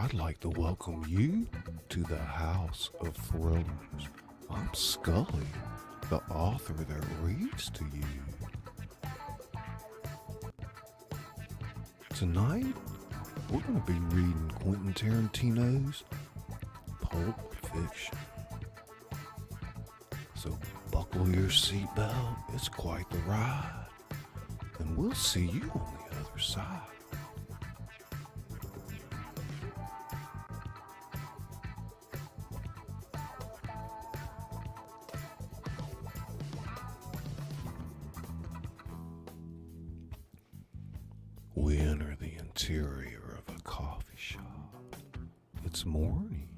I'd like to welcome you to the House of Thrillers. I'm Scully, the author that reads to you. Tonight, we're going to be reading Quentin Tarantino's Pulp Fiction. So buckle your seatbelt, it's quite the ride, and we'll see you on the other side. We enter the interior of a coffee shop. It's morning.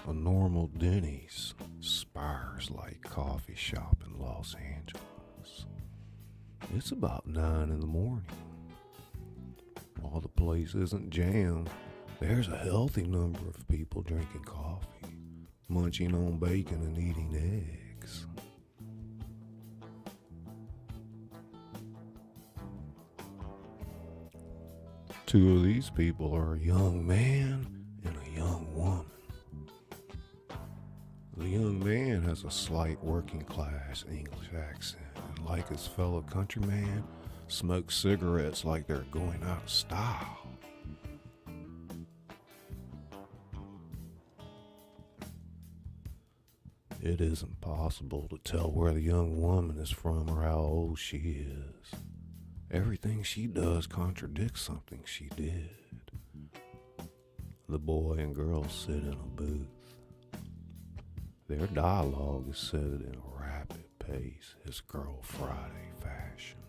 A normal Denny's, Spires-like coffee shop in Los Angeles. It's about 9 in the morning. While the place isn't jammed, there's a healthy number of people drinking coffee, munching on bacon and eating eggs. Two of these people are a young man and a young woman. The young man has a slight working class English accent and, like his fellow countryman, smokes cigarettes like they're going out of style. It isn't possible to tell where the young woman is from or how old she is. Everything she does contradicts something she did. The boy and girl sit in a booth. Their dialogue is said in a rapid pace, his Girl Friday fashion.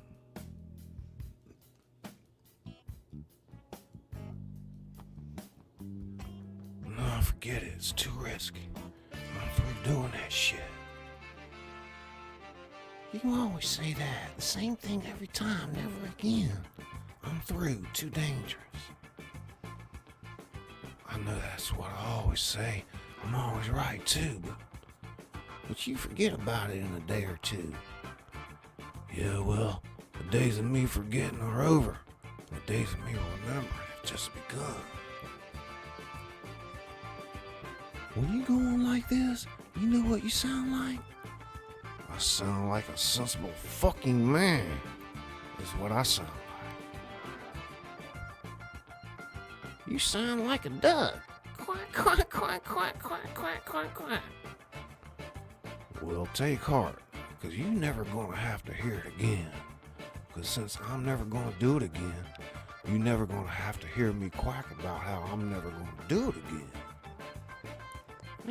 No, forget it. It's too risky. I'm through doing that shit. You always say that. The same thing every time, never again. I'm through. Too dangerous. I know that's what I always say. I'm always right, too, but you forget about it in a day or two. Yeah, well, the days of me forgetting are over. The days of me remembering have just begun. When you go on like this, you know what you sound like? I sound like a sensible fucking man, is what I sound like. You sound like a duck. Quack, quack, quack, quack, quack, quack, quack, quack. Well, take heart, because you're never going to have to hear it again. Because since I'm never going to do it again, you're never going to have to hear me quack about how I'm never going to do it again.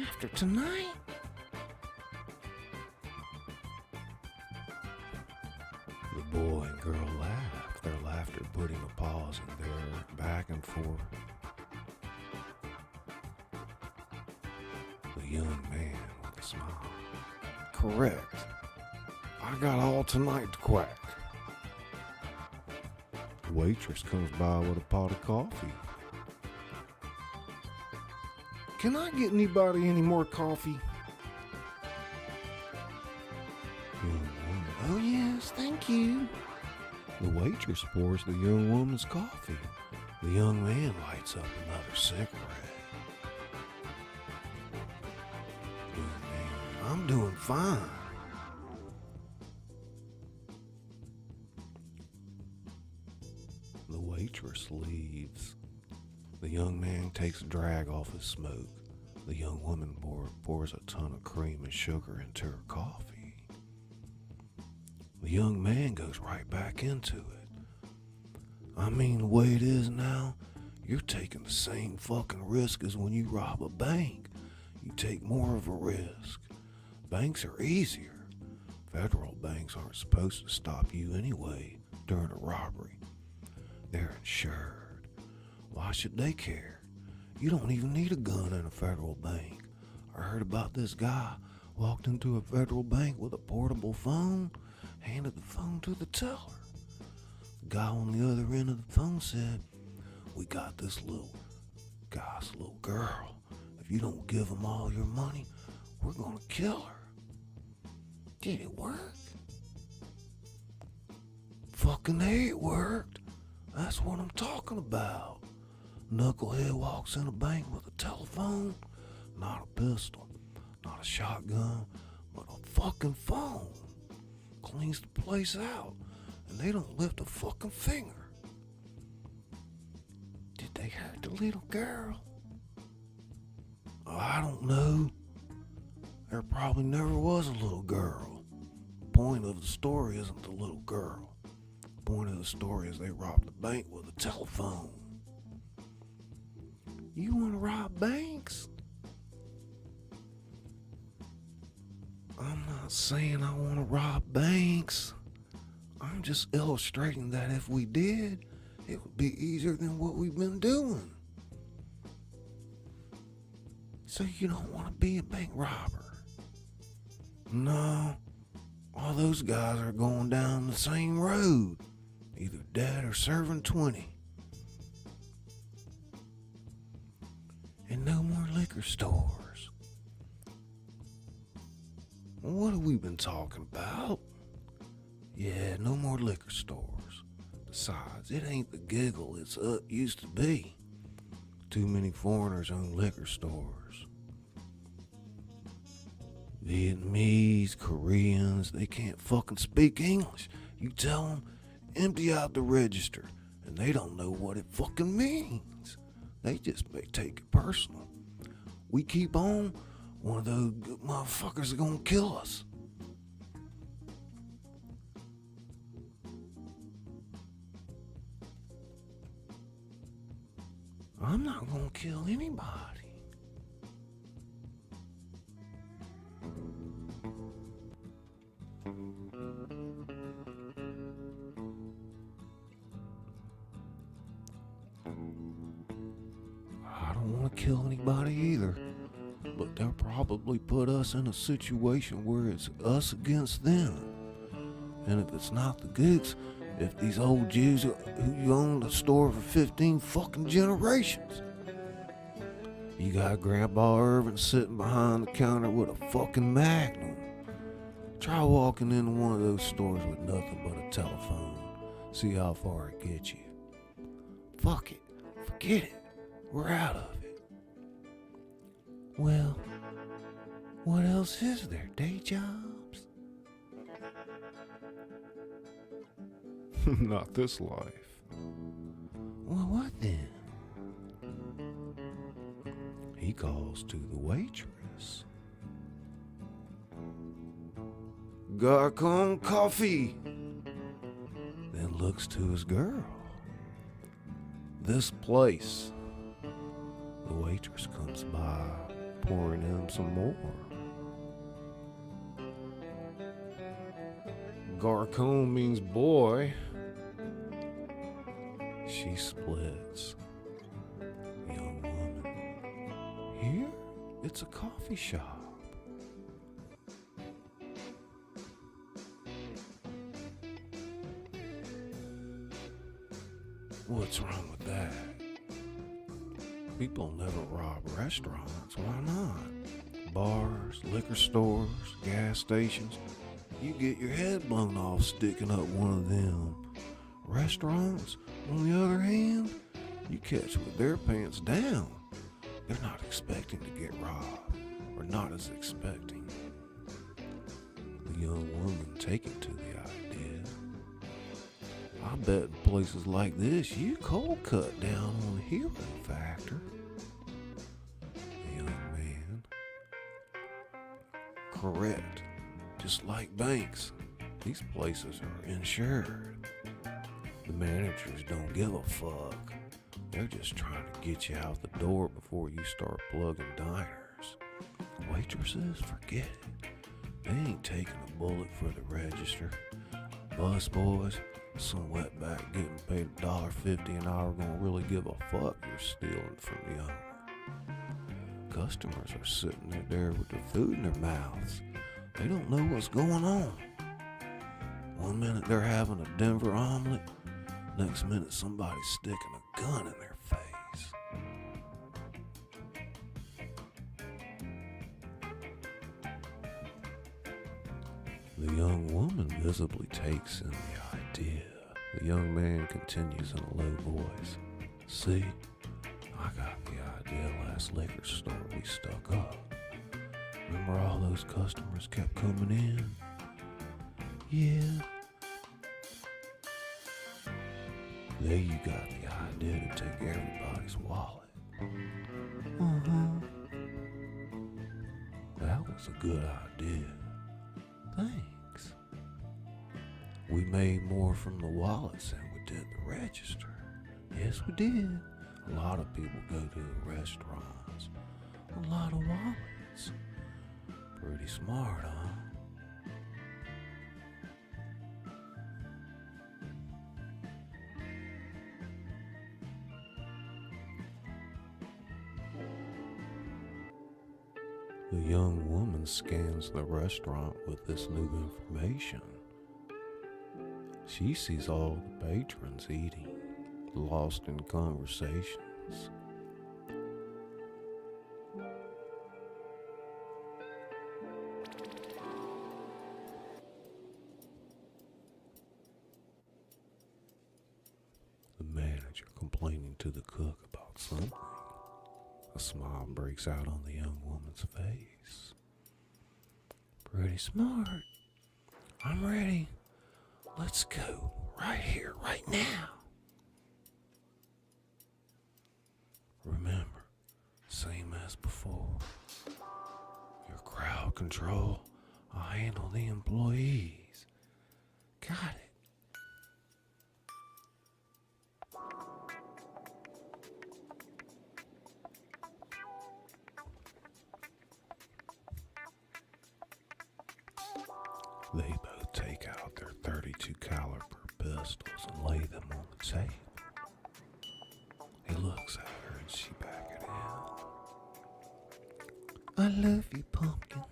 After tonight? The boy and girl laugh, their laughter putting a pause in their back and forth. The young man with a smile. Correct. I got all tonight to quack. The waitress comes by with a pot of coffee. Can I get anybody any more coffee? Oh yes, thank you. The waitress pours the young woman's coffee. The young man lights up another cigarette. I'm doing fine. The waitress leaves. The young man takes a drag off his smoke. The young woman pours a ton of cream and sugar into her coffee. The young man goes right back into it. I mean, the way it is now, you're taking the same fucking risk as when you rob a bank. You take more of a risk. Banks are easier. Federal banks aren't supposed to stop you anyway during a robbery. They're insured. Why should they care? You don't even need a gun in a federal bank. I heard about this guy walked into a federal bank with a portable phone, handed the phone to the teller. The guy on the other end of the phone said, "We got this little guy's little girl. If you don't give him all your money, we're gonna kill her." Did it work? Fucking A, it worked. That's what I'm talking about. Knucklehead walks in a bank with a telephone, not a pistol, not a shotgun, but a fucking phone. Cleans the place out, and they don't lift a fucking finger. Did they hurt the little girl? I don't know. There probably never was a little girl. The point of the story isn't the little girl. The point of the story is they robbed the bank with a telephone. You want to rob banks? I'm not saying I want to rob banks. I'm just illustrating that if we did, it would be easier than what we've been doing. So you don't want to be a bank robber? No. All those guys are going down the same road, either dead or serving 20. And no more liquor stores. What have we been talking about? Yeah, no more liquor stores. Besides, it ain't the giggle it's used to be. Too many foreigners own liquor stores. Vietnamese, Koreans, they can't fucking speak English. You tell them, empty out the register, and they don't know what it fucking means. They just may take it personal. We keep on, one of those motherfuckers are gonna kill us. I'm not gonna kill anybody. I don't want to kill anybody either, but they'll probably put us in a situation where it's us against them. And if it's not the gooks, if these old Jews who owned the store for 15 fucking generations. You got Grandpa Irvin sitting behind the counter with a fucking Magnum. Try walking into one of those stores with nothing but a telephone. See how far it gets you. Fuck it. Forget it. We're out of it. Well, what else is there? Day jobs? Not this life. Well, what then? He calls to the waitress. Garcon coffee. Then looks to his girl. This place. The waitress comes by, pouring him some more. Garcon means boy. She splits. Young woman. Here, it's a coffee shop. What's wrong with that? People never rob restaurants. Why not? Bars, liquor stores, gas stations. You get your head blown off sticking up one of them. Restaurants, on the other hand, you catch with their pants down. They're not expecting to get robbed, or not as expecting. The young woman taken to the idea. I bet in places like this, you cold cut down on the hero factor. The young man. Correct. Just like banks, these places are insured. The managers don't give a fuck. They're just trying to get you out the door before you start plugging diners. Waitresses, forget it. They ain't taking a bullet for the register. Bus boys, some wetback getting paid $1.50 an hour gonna really give a fuck you're stealing from the owner. Customers are sitting there with their food in their mouths. They don't know what's going on. One minute they're having a Denver omelet, next minute somebody's sticking a gun in their face. The young woman visibly takes in the idea. The young man continues in a low voice. See, I got the idea last liquor store we stuck up. Remember all those customers kept coming in? Yeah. There you got the idea to take everybody's wallet. That was a good idea. Thanks. We made more from the wallets than we did the register. Yes, we did. A lot of people go to the restaurants. A lot of wallets. Pretty smart, huh? The young woman scans the restaurant with this new information. She sees all the patrons eating, lost in conversations. The manager complaining to the cook about something. A smile breaks out on the young woman's face. Pretty smart. I'm ready. Let's go. Right here, right now. Remember, same as before. Your crowd control. I'll handle the employees. Got it. They both take out their .32 caliber pistols and lay them on the table. He looks at her and she back it in. I love you, Pumpkin.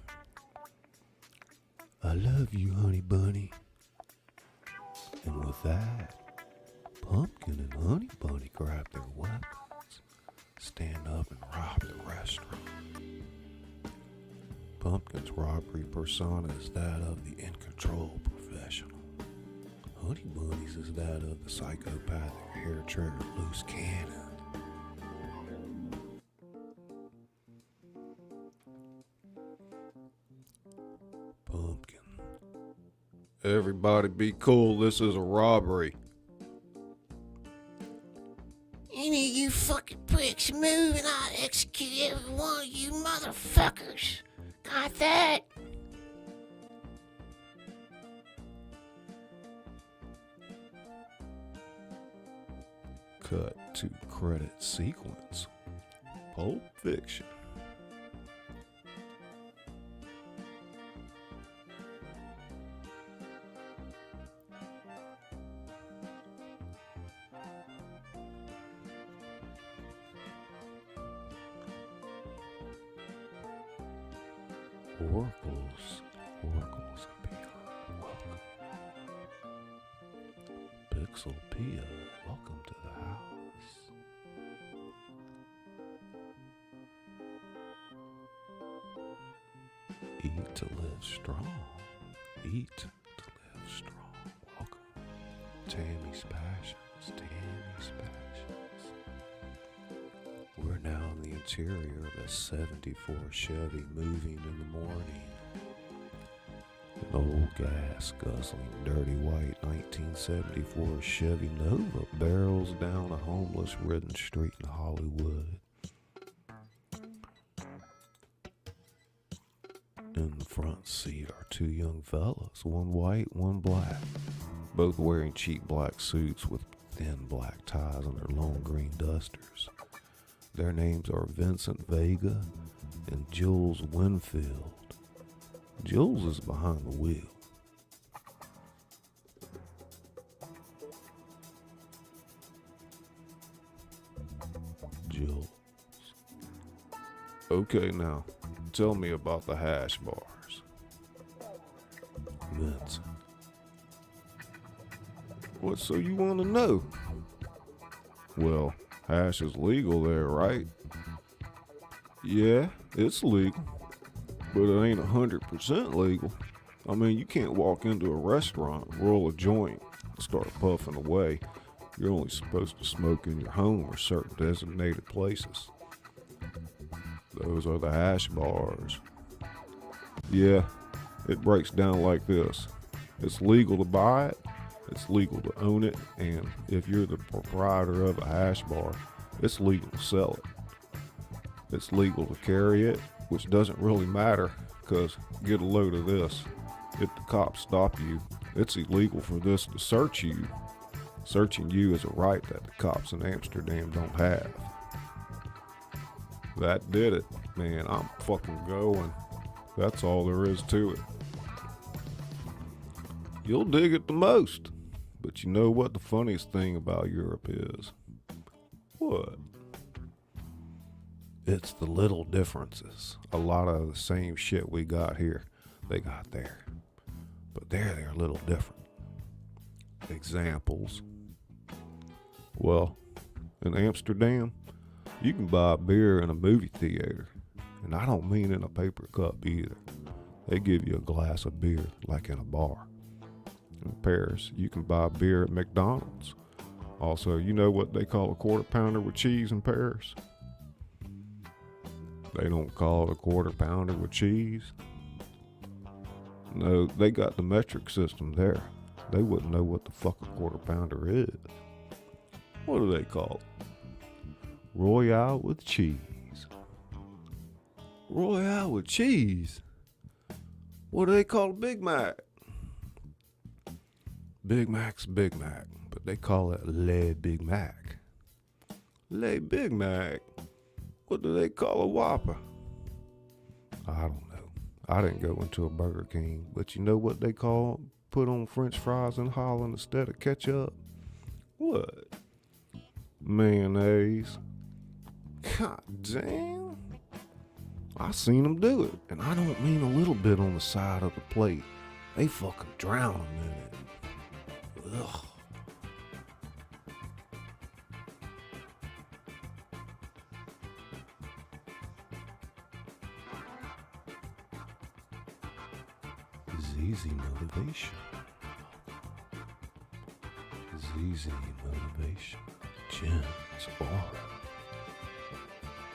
I love you, Honey Bunny. And with that, Pumpkin and Honey Bunny grab their weapons, stand up and rob the restaurant. Pumpkin's robbery persona is that of the in-control professional. Honey Bunny's is that of the psychopathic hair-trigger loose cannon. Pumpkin. Everybody be cool, this is a robbery. Any of you fucking pricks move and I'll execute every one of you motherfuckers. Got that? Cut to credit sequence. Pulp Fiction. Oracles and beyond, welcome. Pixel Pia, welcome to the house. Eat to live strong. Eat to live strong. Welcome. Tammy's Passions. Tammy's Passions. We're now in the interior of a 74 Chevy moving in the morning. An old gas-guzzling, dirty white 1974 Chevy Nova barrels down a homeless-ridden street in Hollywood. In the front seat are two young fellas, one white, one black, both wearing cheap black suits with thin black ties on their long green dusters. Their names are Vincent Vega and Jules Winfield. Jules is behind the wheel. Jules. Okay, now, tell me about the hash bars. Vincent. What, so you want to know? Well, hash is legal there, right? Yeah, it's legal. But it ain't 100% legal. I mean, you can't walk into a restaurant, roll a joint, and start puffing away. You're only supposed to smoke in your home or certain designated places. Those are the hash bars. Yeah, it breaks down like this. It's legal to buy it, it's legal to own it, and if you're the proprietor of a hash bar, it's legal to sell it. It's legal to carry it, which doesn't really matter, because get a load of this. If the cops stop you, it's illegal for this to search you. Searching you is a right that the cops in Amsterdam don't have. That did it, man. I'm fucking going. That's all there is to it. You'll dig it the most. But you know what the funniest thing about Europe is? What? It's the little differences. A lot of the same shit we got here, they got there. But they're a little different. Examples. Well, in Amsterdam, you can buy beer in a movie theater. And I don't mean in a paper cup either. They give you a glass of beer like in a bar. In Paris, you can buy beer at McDonald's. Also, you know what they call a quarter pounder with cheese in Paris? They don't call it a quarter pounder with cheese. No, they got the metric system there. They wouldn't know what the fuck a quarter pounder is. What do they call it? Royale with cheese. Royale with cheese? What do they call a Big Mac? Big Mac's Big Mac, but they call it Le Big Mac. Le Big Mac? What do they call a Whopper? I don't know. I didn't go into a Burger King, but you know what they call put on French fries in Holland instead of ketchup? What? Mayonnaise. God damn. I seen them do it, and I don't mean a little bit on the side of the plate. They fucking drown them in it. Ugh. ZZ Motivation. ZZ Motivation. Gins Aura.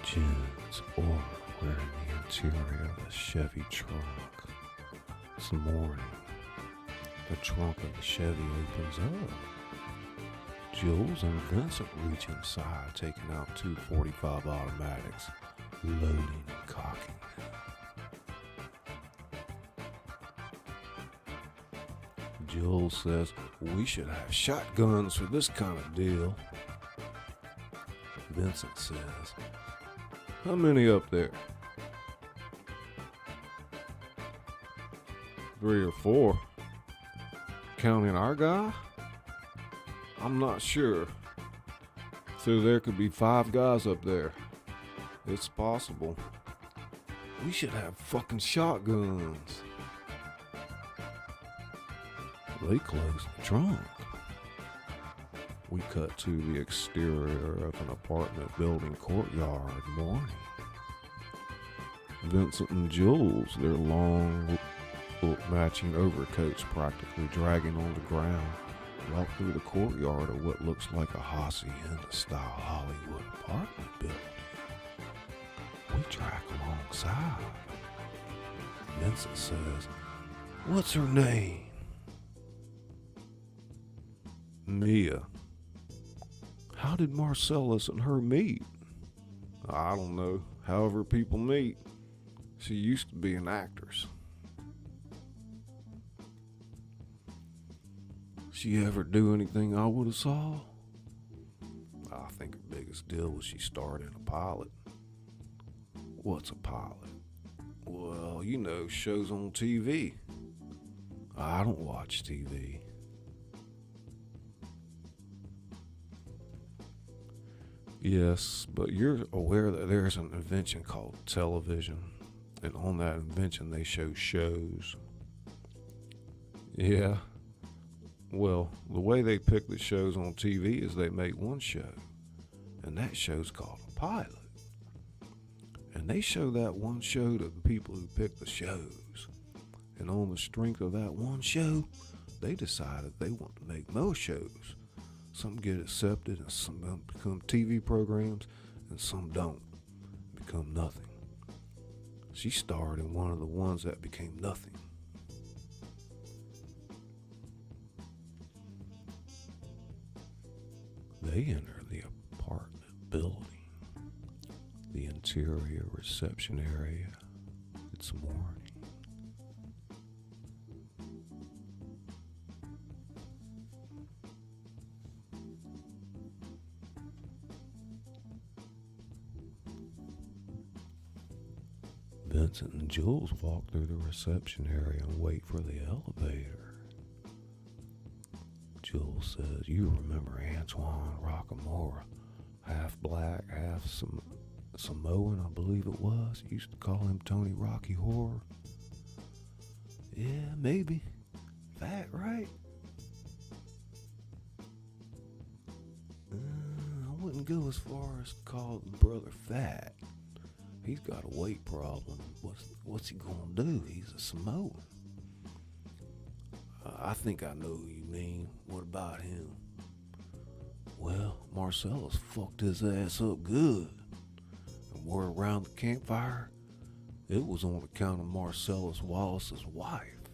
Gins Aura wearing the interior of a Chevy trunk. This morning, the trunk of the Chevy opens up. Jules and Vincent reach inside, taking out two .45 automatics, loading and cocking. Jules says, "We should have shotguns for this kind of deal." Vincent says, "How many up there?" 3 or 4. Counting our guy? I'm not sure. So there could be 5 guys up there. It's possible. We should have fucking shotguns. They closed the trunk. We cut to the exterior of an apartment building courtyard morning. Vincent and Jules, their long matching overcoats practically dragging on the ground, walk through the courtyard of what looks like a hacienda-style Hollywood apartment building. We track alongside. Vincent says, "What's her name?" "Mia." "How did Marcellus and her meet?" "I don't know. However people meet. She used to be an actress." "She ever do anything I would have saw?" "I think her biggest deal was she starred in a pilot." "What's a pilot?" "Well, you know, shows on TV." "I don't watch TV." "Yes, but you're aware that there's an invention called television, and on that invention they show shows." "Yeah. Well, the way they pick the shows on TV is they make one show, and that show's called a pilot. And they show that one show to the people who pick the shows. And on the strength of that one show, they decide if they want to make more shows. Some get accepted and some become TV programs and some don't, become nothing. She starred in one of the ones that became nothing. They enter the apartment building, the interior reception area. It's morning. Vincent and Jules walk through the reception area and wait for the elevator. Jules says, "You remember Antoine Rockamora, half black, half Samoan, I believe it was. You used to call him Tony Rocky Horror." "Yeah, maybe. Fat, right?" "I wouldn't go as far as to call the brother fat. He's got a weight problem. What's he gonna do? He's a Samoan." "I think I know who you mean. What about him?" "Well, Marcellus fucked his ass up good. And word around the campfire, it was on account of Marcellus Wallace's wife."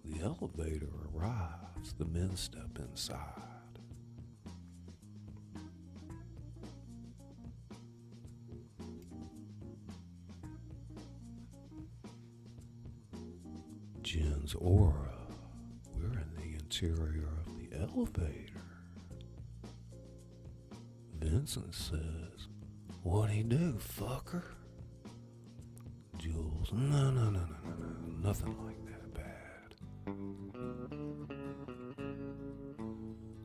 The elevator arrives. The men step inside. Jen's aura. We're in the interior of the elevator. Vincent says, "What'd he do, fucker?" Jules, no, nothing like that bad."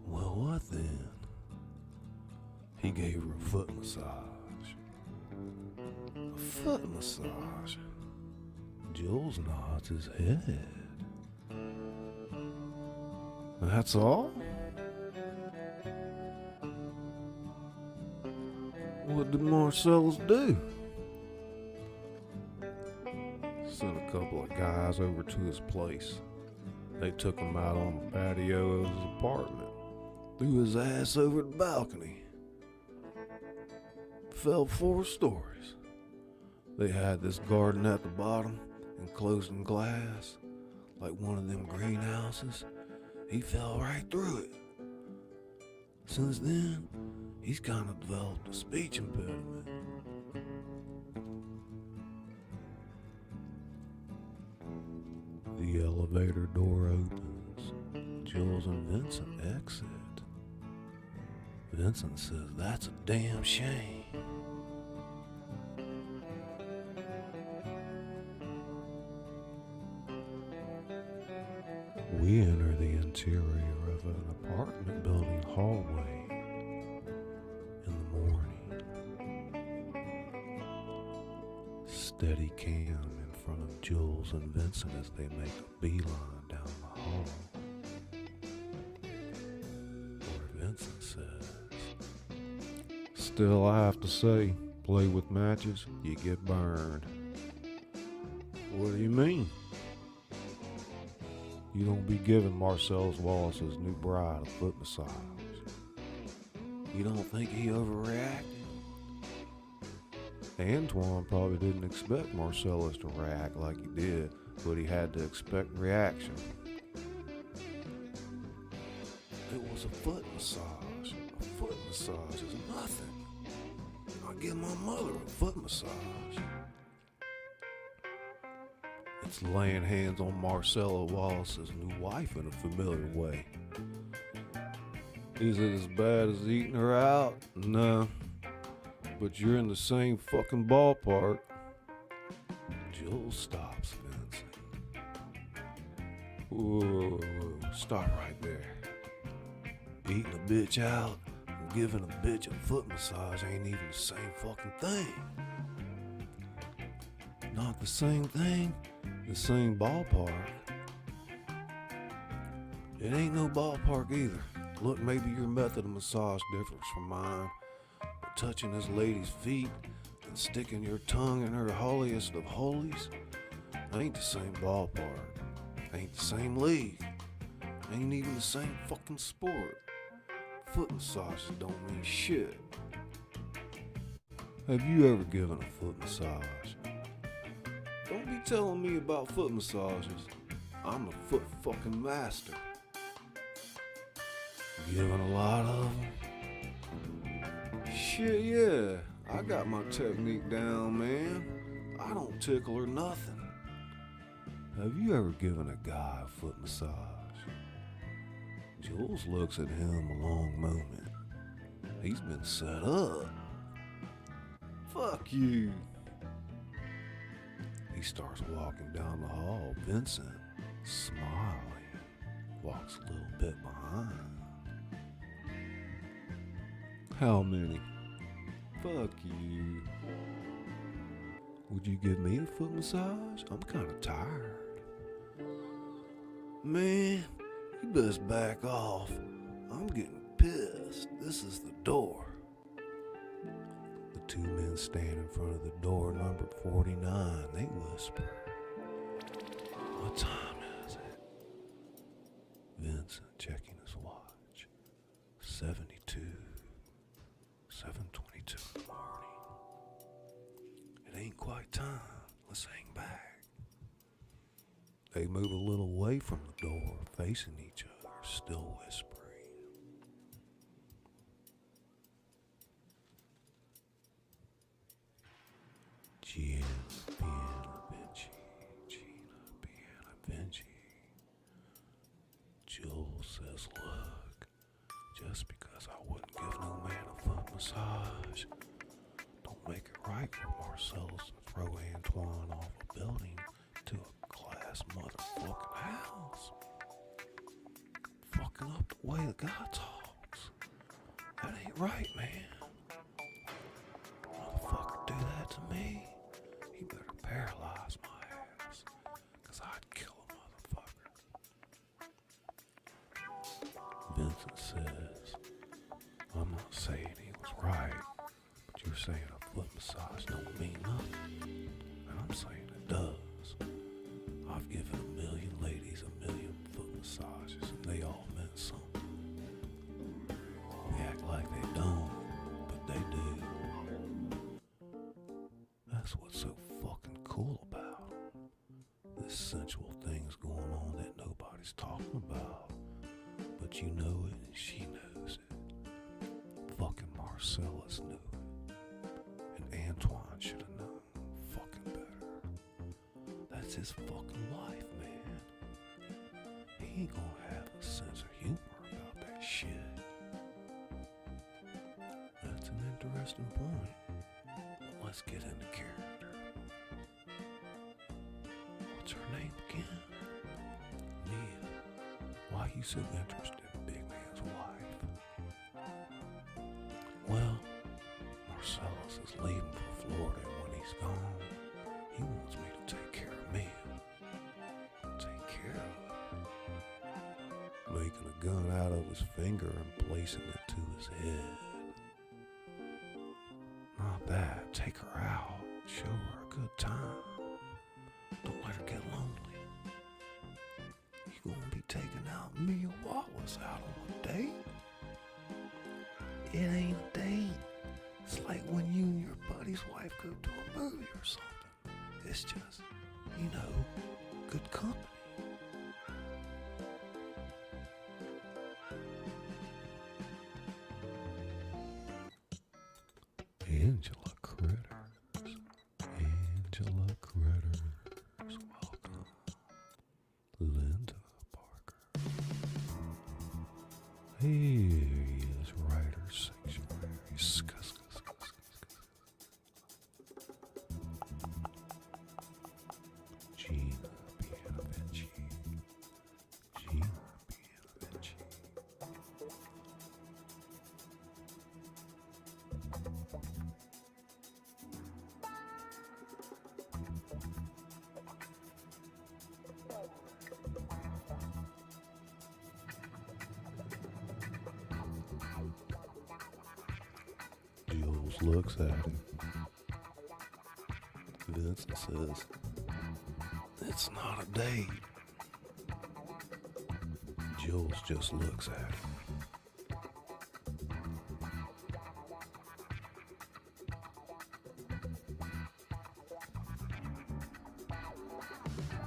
"Well, what then?" "He gave her a foot massage." "A foot massage?" Jules nods his head. "That's all?" "What did Marcellus do?" "Sent a couple of guys over to his place. They took him out on the patio of his apartment, threw his ass over the balcony. Fell 4 stories. They had this garden at the bottom, enclosed in glass, like one of them greenhouses. He fell right through it. Since then, he's kind of developed a speech impediment." The elevator door opens. Jules and Vincent exit. Vincent says, "That's a damn shame." We enter the interior of an apartment building hallway in the morning. Steady cam in front of Jules and Vincent as they make a beeline down the hall. Where Vincent says, "Still, I have to say, play with matches, you get burned." "What do you mean?" "You don't be giving Marcellus Wallace's new bride a foot massage." "You don't think he overreacted?" "Antoine probably didn't expect Marcellus to react like he did, but he had to expect reaction." "It was a foot massage. A foot massage is nothing. I'll give my mother a foot massage." "It's laying hands on Marcella Wallace's new wife in a familiar way." "Is it as bad as eating her out?" "No, but you're in the same fucking ballpark." Jules stops Vincent. Whoa, stop right there. Eating a bitch out and giving a bitch a foot massage ain't even the same fucking thing. Not the same thing, the same ballpark. It ain't no ballpark either. Look, maybe your method of massage differs from mine, but touching this lady's feet and sticking your tongue in her holiest of holies ain't the same ballpark. Ain't the same league. Ain't even the same fucking sport. foot massages don't mean shit. Have you ever given a foot massage? Don't be telling me about foot massages. I'm the foot fucking master. Given a lot of them? Shit, yeah. I got my technique down, man. I don't tickle or nothing. Have you ever given a guy a foot massage? Jules looks at him a long moment. He's been set up. Fuck you. He starts walking down the hall. Vincent, smiling, walks a little bit behind. How many? Fuck you. Would you give me a foot massage? I'm kind of tired. Man, you best back off. I'm getting pissed. This is the door. The two men stand in front of the door numbered 49. They whisper. What time is it? Vincent checking his watch. 72. 7:22 in the morning. It ain't quite time. Let's hang back. They move a little away from the door, facing each other, still whispering. Gina, Piana, Vinci. Gina, Piana, Vinci. Jules says, look, just because I wouldn't give no man a foot massage, don't make it right for Marcellus to throw Antoine off a building to a glass motherfucking house. Fucking up the way the guy talks. That ain't right, man. Motherfucker do that to me, he better paralyze my ass, 'cause I'd kill a motherfucker. Vincent says, I'm not saying he was right, but you're saying a foot massage don't mean nothing, and I'm saying it does. I've given a million ladies a million foot massages, and they all meant something. They act like they don't, but they do. That's what's so fucking cool about it. This sensual thing's going on that nobody's talking about, but you know it and she knows it. Fucking Marcellus knew it, and Antoine should have known fucking better. That's his fucking life, man. He ain't gonna have a sense of humor about that shit. That's an interesting point. But let's get into character. What's her name again? Mia. Why are you so interested in Big Man's wife? Well, Marcellus is leaving for Florida, and when he's gone, he wants me to take care of Mia. Take care of her. Making a gun out of his finger and placing it to his head. Not that. Take her out. Show her a good time. Don't let her get lonely. You gonna be taking out Mia Wallace out on a date? It ain't a date. It's like when you and your buddy's wife go to a movie or something. It's just, you know, good company. Angela Critters. Angela Critters. Welcome. Linda Parker. Here is writer sanctuary. Gina Piana Vinci. Gina Piana Vinci. Jules looks at him. Vincent says, it's not a date. Jules just looks at him.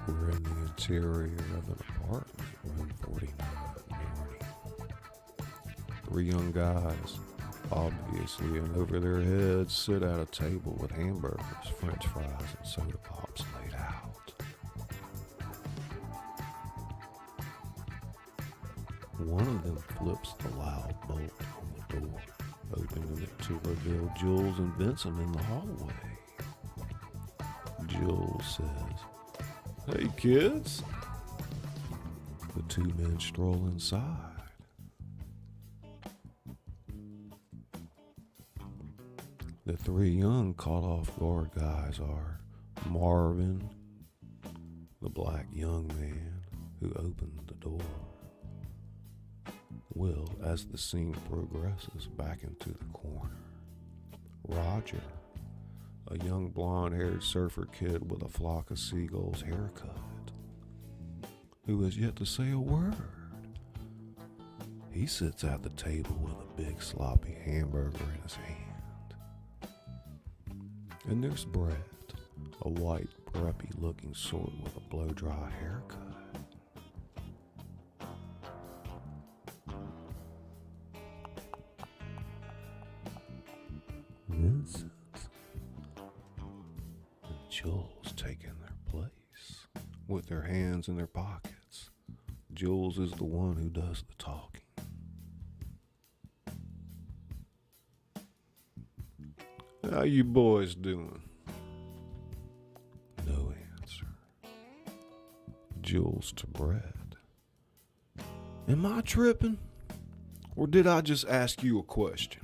We're in the interior of an apartment, room 49, morning. 3 young guys, obviously in over their heads, sit at a table with hamburgers, french fries, and soda pops laid out. One of them flips the loud bolt on the door, opening it to reveal Jules and Vincent in the hallway. Jules says, "Hey kids." The 2 men stroll inside. The 3 young caught off guard guys are Marvin, the black young man who opened the door, Will, as the scene progresses back into the corner, Roger, a young blonde-haired surfer kid with a flock of seagulls haircut, who has yet to say a word. He sits at the table with a big sloppy hamburger in his hand. And there's Brett, a white, preppy-looking sort with a blow-dry haircut. Vincent and Jules taking their place, with their hands in their pockets. Jules is the one who does the talking. "How you boys doing?" No answer. Jules to Brett. "Am I tripping? Or did I just ask you a question?"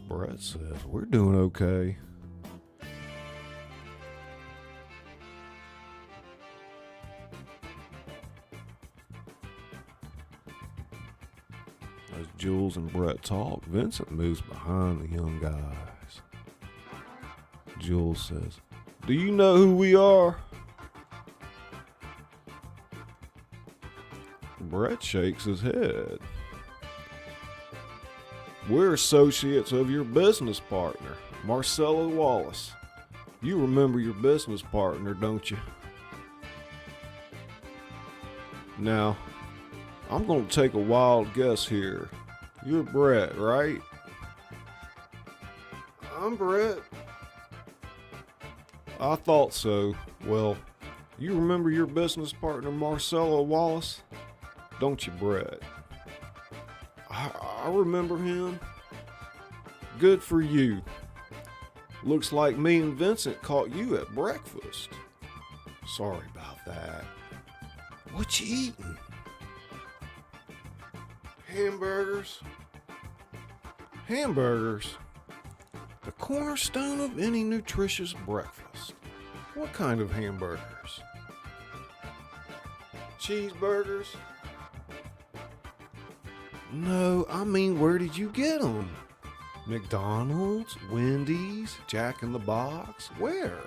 Brett says, "We're doing okay." As Jules and Brett talk, Vincent moves behind the young guys. Jules says, "Do you know who we are?" Brett shakes his head. "We're associates of your business partner, Marcella Wallace. You remember your business partner, don't you?" "Now, I'm going to take a wild guess here. You're Brett, right?" "I'm Brett." "I thought so. Well, you remember your business partner, Marcella Wallace, don't you, Brett?" I remember him." "Good for you. Looks like me and Vincent caught you at breakfast." "Sorry about that." "What you eating?" "Hamburgers." "Hamburgers? The cornerstone of any nutritious breakfast. What kind of hamburgers?" "Cheeseburgers." "No, I mean, where did you get them? McDonald's, Wendy's, Jack in the Box, where?"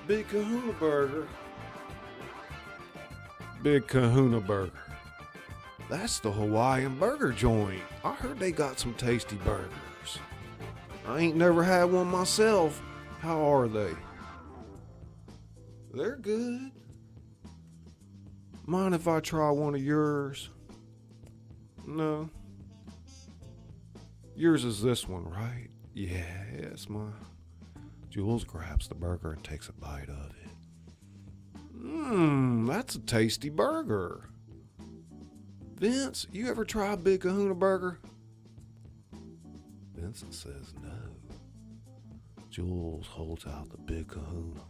"Big Kahuna Burger." "Big Kahuna Burger. That's the Hawaiian burger joint. I heard they got some tasty burgers. I ain't never had one myself. How are they?" "They're good." "Mind if I try one of yours?" "No." "Yours is this one, right?" "Yeah, it's mine." Jules grabs the burger and takes a bite of it. That's a tasty burger." "Vince, you ever try a Big Kahuna Burger?" Vincent says no. Jules holds out the Big Kahuna.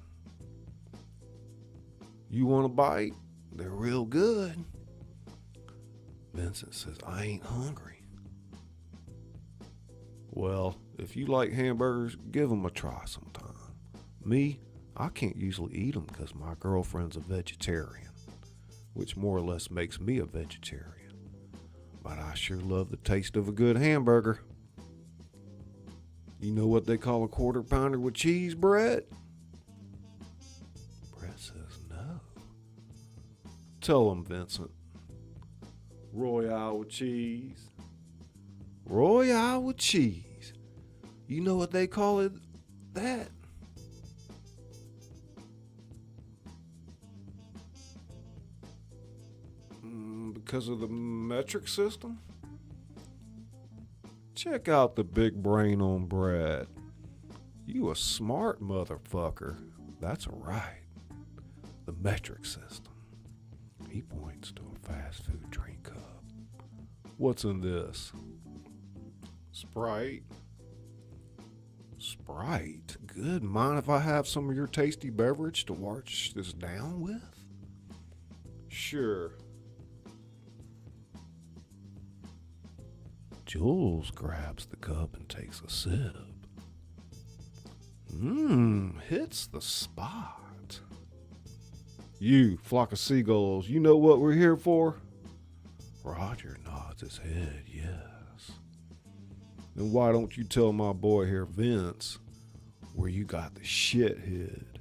"You want a bite? They're real good." Vincent says, "I ain't hungry." "Well, if you like hamburgers, give them a try sometime. Me, I can't usually eat them because my girlfriend's a vegetarian, which more or less makes me a vegetarian. But I sure love the taste of a good hamburger." "You know what they call a quarter pounder with cheese, Brett?" Brett says no. "Tell him, Vincent." "Royale with cheese." "Royale with cheese. You know what they call it that? Because of the metric system? Check out the big brain on Brad. You a smart motherfucker. That's right. The metric system. He points to a fast food drink cup. What's in this? Sprite. Sprite? Good. Mind if I have some of your tasty beverage to wash this down with? Sure. Jules grabs the cup and takes a sip. Hits the spot. You, flock of seagulls, you know what we're here for? Roger nods his head, yes. Then why don't you tell my boy here, Vince, where you got the shit hid?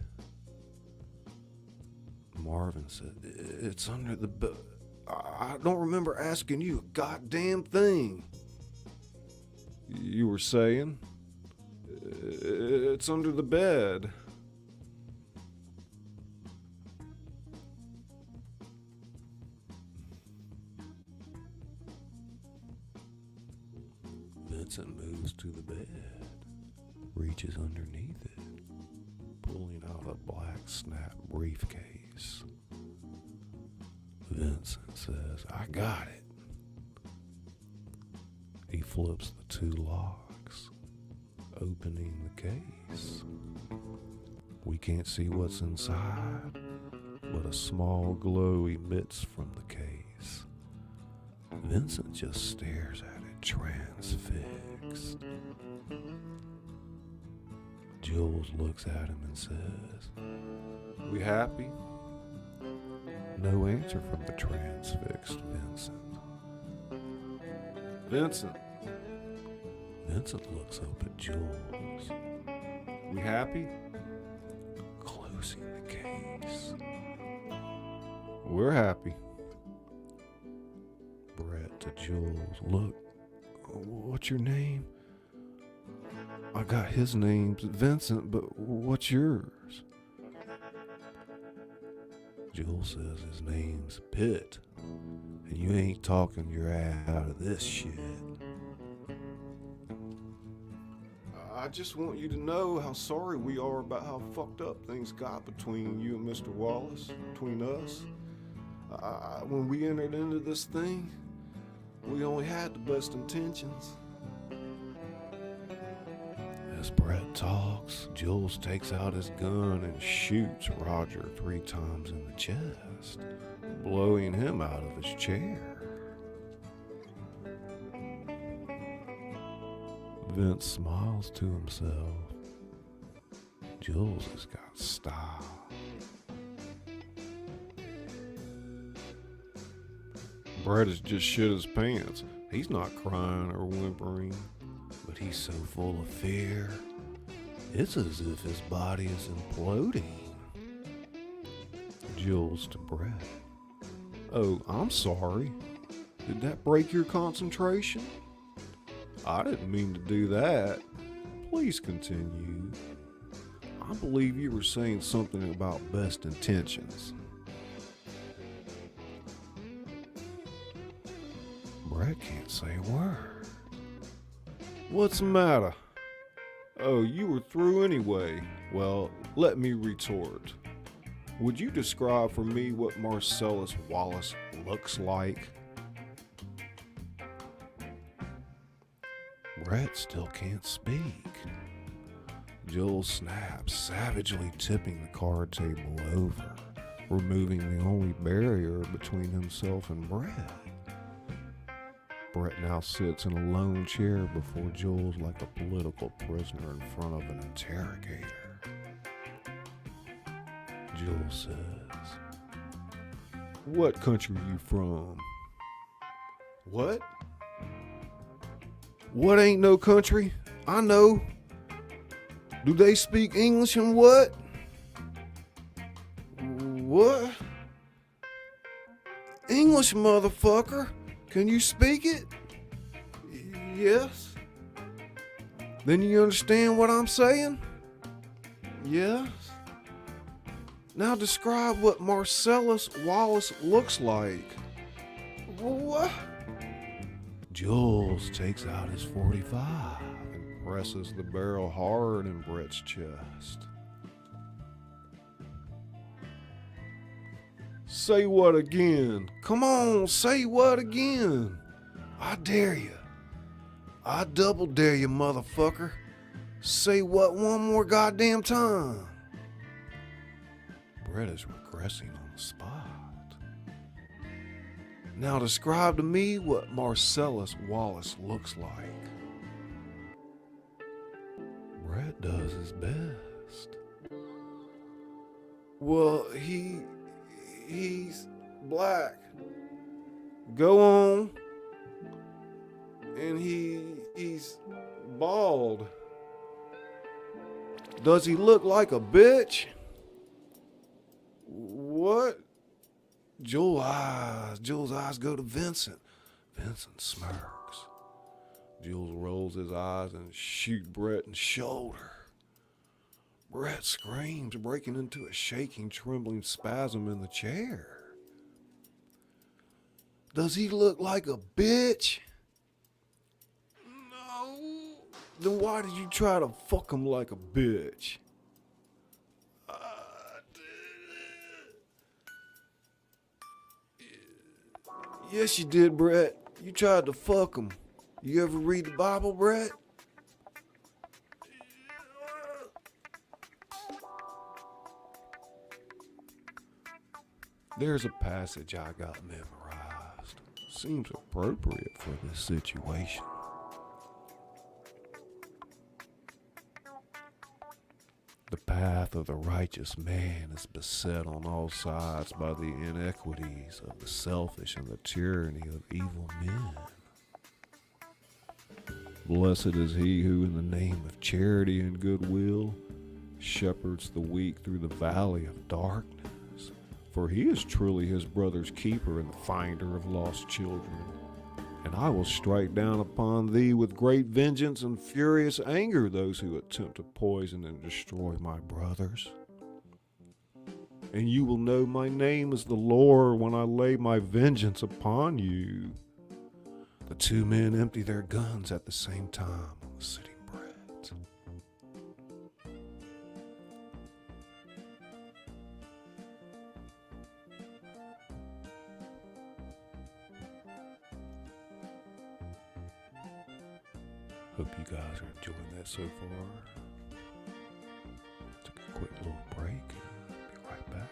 Marvin said, it's under the I don't remember asking you a goddamn thing. You were saying? It's under the bed. Vincent moves to the bed, reaches underneath it, pulling out a black snap briefcase. Vincent says, I got it. He flips the two locks, opening the case. We can't see what's inside, but a small glow emits from the case. Vincent just stares at it, transfixed. Jules looks at him and says, we happy? No answer from the transfixed Vincent. Vincent looks up at Jules. We happy? Closing the case. We're happy. Brett to Jules. Look, what's your name? I got his name, Vincent, but what's yours? Jules says his name's Pitt, and you ain't talking your ass out of this shit. I just want you to know how sorry we are about how fucked up things got between you and Mr. Wallace, between us. When we entered into this thing, we only had the best intentions. As Brett talks, Jules takes out his gun and shoots Roger 3 times in the chest, blowing him out of his chair. Vince smiles to himself. Jules has got style. Brett has just shit his pants. He's not crying or whimpering, but he's so full of fear. It's as if his body is imploding. Jules to Brett. Oh, I'm sorry. Did that break your concentration? I didn't mean to do that. Please continue. I believe you were saying something about best intentions. Brett can't say a word. What's the matter? Oh, you were through anyway. Well, let me retort. Would you describe for me what Marcellus Wallace looks like? Brett still can't speak. Jules snaps, savagely tipping the card table over, removing the only barrier between himself and Brett. Brett now sits in a lone chair before Jules like a political prisoner in front of an interrogator. Jules says, what country are you from? What? What ain't no country? I know. Do they speak English and what? What? English, motherfucker. Can you speak it? Yes. Then you understand what I'm saying? Yes? Now describe what Marcellus Wallace looks like. What? Jules takes out his 45 and presses the barrel hard in Brett's chest. Say what again? Come on, say what again? I dare you. I double dare you, motherfucker. Say what one more goddamn time. Brett is regressing on the spot. Now describe to me what Marcellus Wallace looks like. Brett does his best. Well, he's black. Go on. And he's bald. Does he look like a bitch? What? Jules' eyes go to Vincent. Vincent smirks. Jules rolls his eyes and shoots Brett in the shoulder. Brett screams, breaking into a shaking, trembling spasm in the chair. Does he look like a bitch? No. Then why did you try to fuck him like a bitch? Yes, you did, Brett. You tried to fuck him. You ever read the Bible, Brett? There's a passage I got memorized. Seems appropriate for this situation. The path of the righteous man is beset on all sides by the inequities of the selfish and the tyranny of evil men. Blessed is he who, in the name of charity and goodwill, shepherds the weak through the valley of darkness, for he is truly his brother's keeper and the finder of lost children. And I will strike down upon thee with great vengeance and furious anger those who attempt to poison and destroy my brothers. And you will know my name is the Lord when I lay my vengeance upon you. The two men empty their guns at the same time on the sitting Brett. Hope you guys are enjoying that so far. Took a quick little break. Be right back.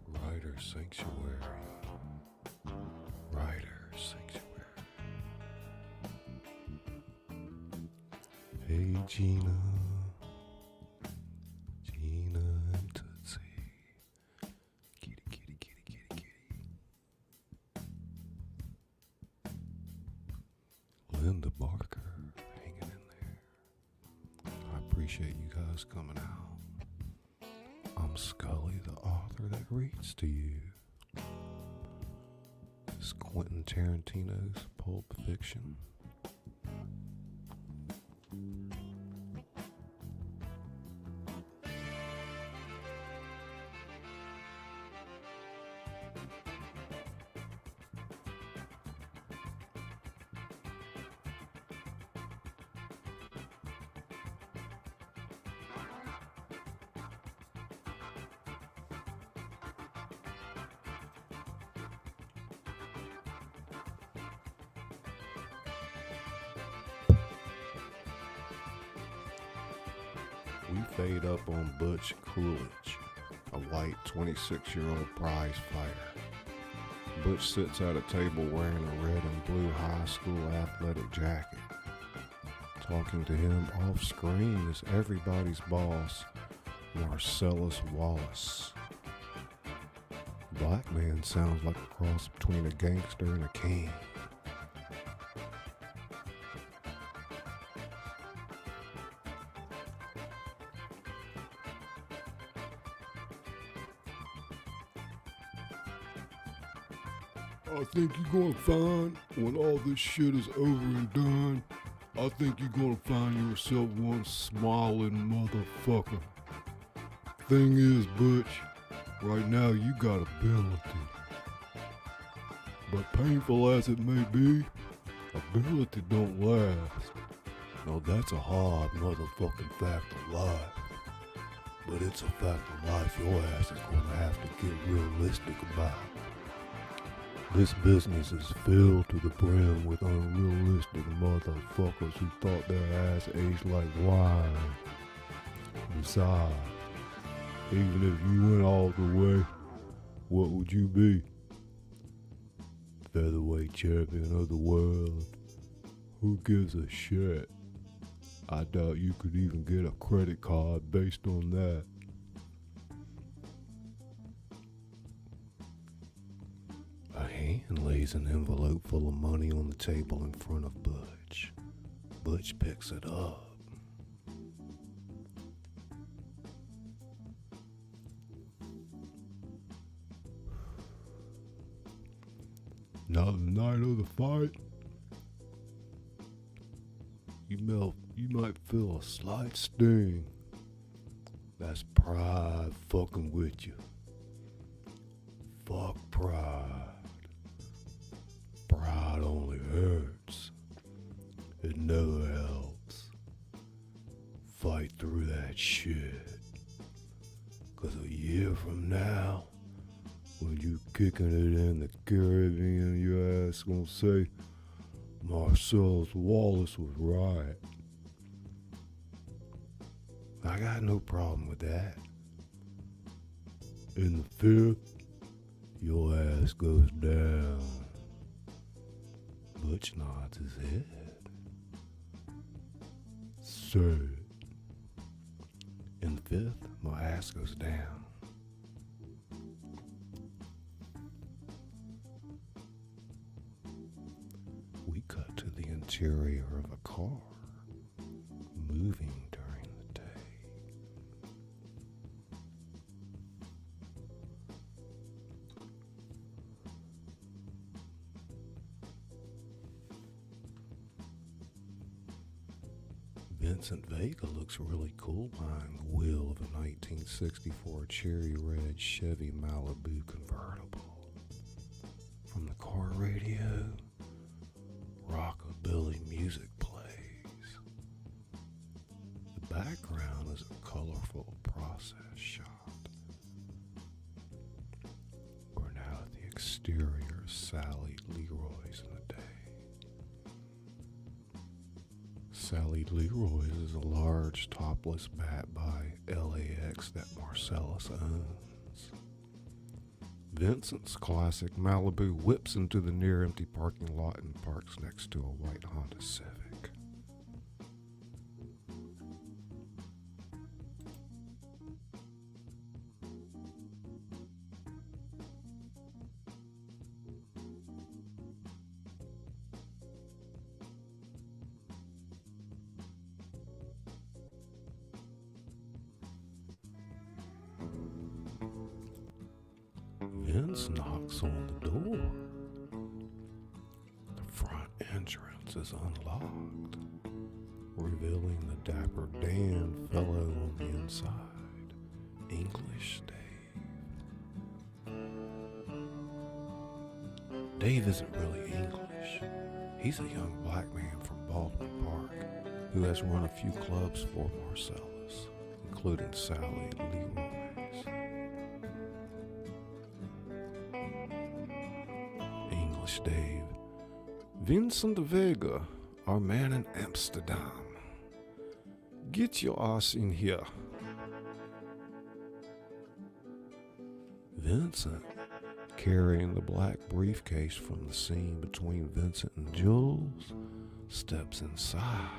Writer Sanctuary. Writer Sanctuary. Hey Gina. Gina and Tootsie. Kitty, kitty, kitty, kitty, kitty. Linda Barker hanging in there. I appreciate you guys coming out. I'm Scully, the author that reads to you. It's Quentin Tarantino's Pulp Fiction. We fade up on Butch Coolidge, a white 26-year-old prize fighter. Butch sits at a table wearing a red and blue high school athletic jacket. Talking to him off screen is everybody's boss, Marcellus Wallace. Black man sounds like a cross between a gangster and a king. I think you're gonna find, when all this shit is over and done, I think you're gonna find yourself one smiling motherfucker. Thing is, Butch, right now you got ability. But painful as it may be, ability don't last. Now that's a hard motherfucking fact of life. But it's a fact of life your ass is gonna have to get realistic about. This business is filled to the brim with unrealistic motherfuckers who thought their ass aged like wine. Besides, even if you went all the way, what would you be? Featherweight champion of the world? Who gives a shit? I doubt you could even get a credit card based on that. A hand lays an envelope full of money on the table in front of Butch. Butch picks it up. Now the night of the fight, You might feel a slight sting. That's pride fucking with you. Fuck pride. Pride only hurts. It never helps. Fight through that shit. 'Cause a year from now, when you kicking it in the Caribbean, your ass gonna say, Marcellus Wallace was right. I got no problem with that. In the fifth, your ass goes down. Butch nods his head. Say it. In the fifth, my ass goes down. We cut to the interior of a car, moving during the day. Vincent Vega looks really cool behind the wheel of a 1964 cherry red Chevy Malibu convertible. From the car radio, rockabilly music plays. The background is a colorful process shot. We're now at the exterior of Sally Leroy's in the day. Sally Leroy's is a large topless bat by LAX that Marcellus owns. Vincent's classic Malibu whips into the near empty parking lot and parks next to a white Honda Civic. Vince knocks on the door. The front entrance is unlocked, revealing the dapper Dan fellow on the inside, English Dave. Dave isn't really English. He's a young black man from Baldwin Park who has run a few clubs for Marcellus, including Sally Leroy's. English Dave. Vincent Vega, our man in Amsterdam. Get your ass in here. Vincent, carrying the black briefcase from the scene between Vincent and Jules, steps inside.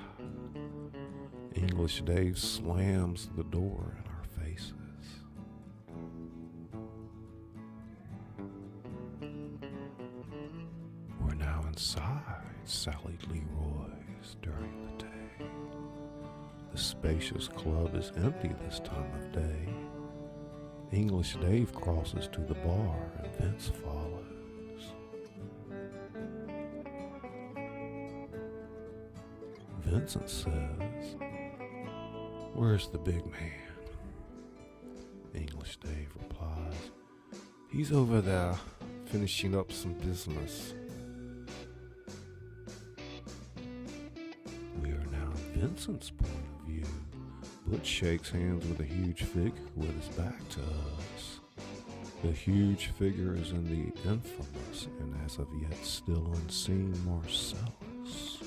English Dave slams the door in our faces. We're now inside Sally Leroy's during the day. The spacious club is empty this time of day. English Dave crosses to the bar and Vince follows. Vincent says, "Where's the big man?" English Dave replies, "He's over there finishing up some business." We are now in Vincent's point of view. Butch shakes hands with a huge figure with his back to us. The huge figure is in the infamous and as of yet still unseen Marcellus.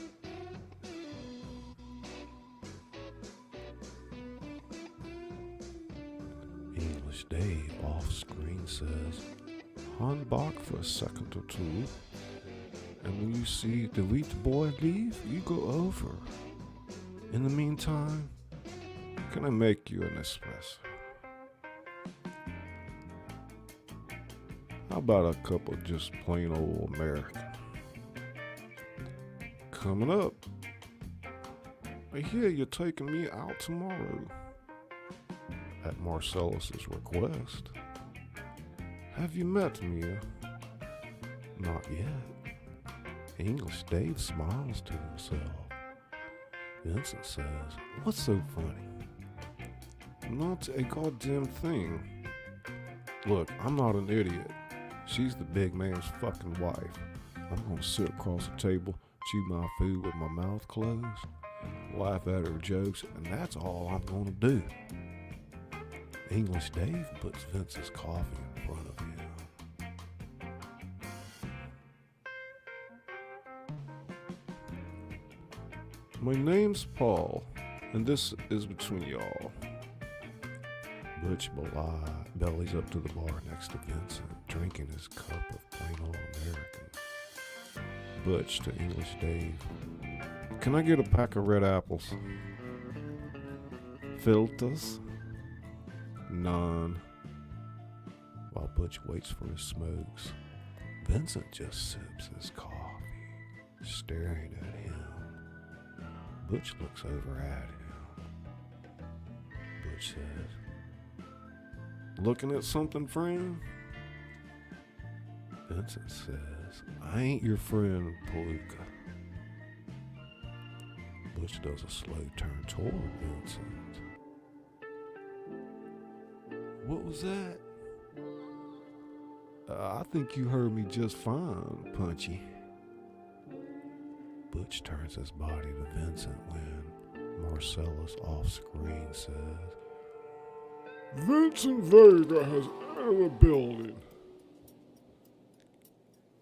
English Dave off screen says, "Han back for a second or two, and when you see the wheat boy leave, you go over. In the meantime, can I make you an espresso? How about a cup of just plain old American?" Coming up, I hear you're taking me out tomorrow. At Marcellus's request. Have you met Mia? Not yet. English Dave smiles to himself. Vincent says, "What's so funny?" "Not a goddamn thing. Look, I'm not an idiot. She's the big man's fucking wife. I'm gonna sit across the table, chew my food with my mouth closed, laugh at her jokes, and that's all I'm gonna do." English Dave puts Vince's coffee in front of him. "My name's Paul, and this is between y'all." Butch bellies up to the bar next to Vincent, drinking his cup of plain old American. Butch to English Dave, "Can I get a pack of red apples?" "Filters?" "None." While Butch waits for his smokes, Vincent just sips his coffee, staring at him. Butch looks over at him. Butch says, "Looking at something, friend?" Vincent says, "I ain't your friend, Palooka." Butch does a slow turn toward Vincent. "What was that?" "I think you heard me just fine, Punchy." Butch turns his body to Vincent when Marcellus off screen says, Vincent Vega has entered the building.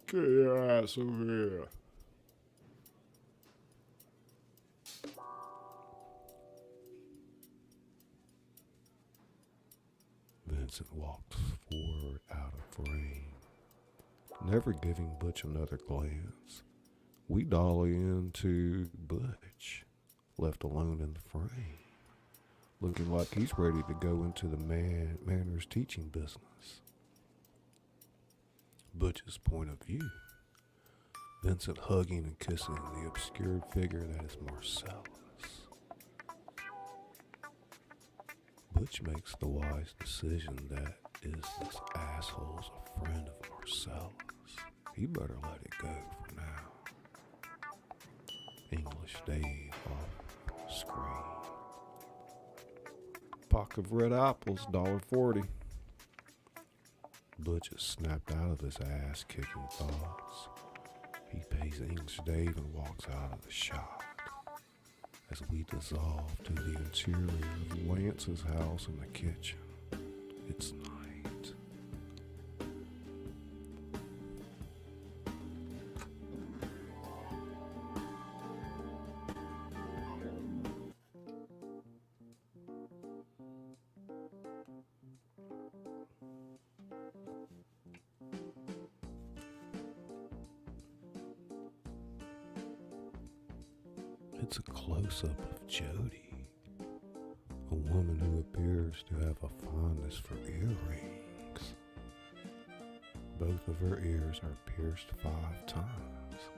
Get your ass over here. Vincent walks forward out of frame, never giving Butch another glance. We dolly into Butch, left alone in the frame, looking like he's ready to go into the manners teaching business. Butch's point of view. Vincent hugging and kissing the obscured figure that is Marcellus. Butch makes the wise decision that is this asshole's a friend of Marcellus. He better let it go for now. English Dave off screen. Pack of red apples, $1.40. Butch is snapped out of his ass-kicking thoughts. He pays English Dave and walks out of the shop. As we dissolve to the interior of Lance's house in the kitchen. It's night. It's a close-up of Jody, a woman who appears to have a fondness for earrings. Both of her ears are pierced 5 times.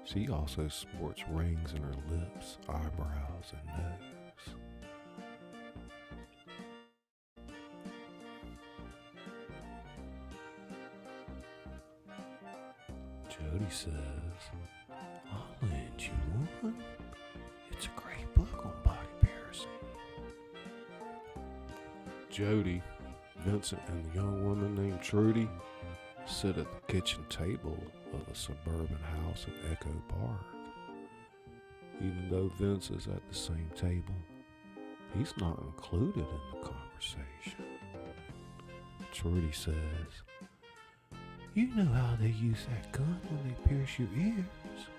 She also sports rings in her lips, eyebrows, and nose. Jody says, "I'll lend you one. It's a great book on body piercing." Jody, Vincent, and the young woman named Trudy sit at the kitchen table of a suburban house in Echo Park. Even though Vince is at the same table, he's not included in the conversation. Trudy says, "You know how they use that gun when they pierce your ears?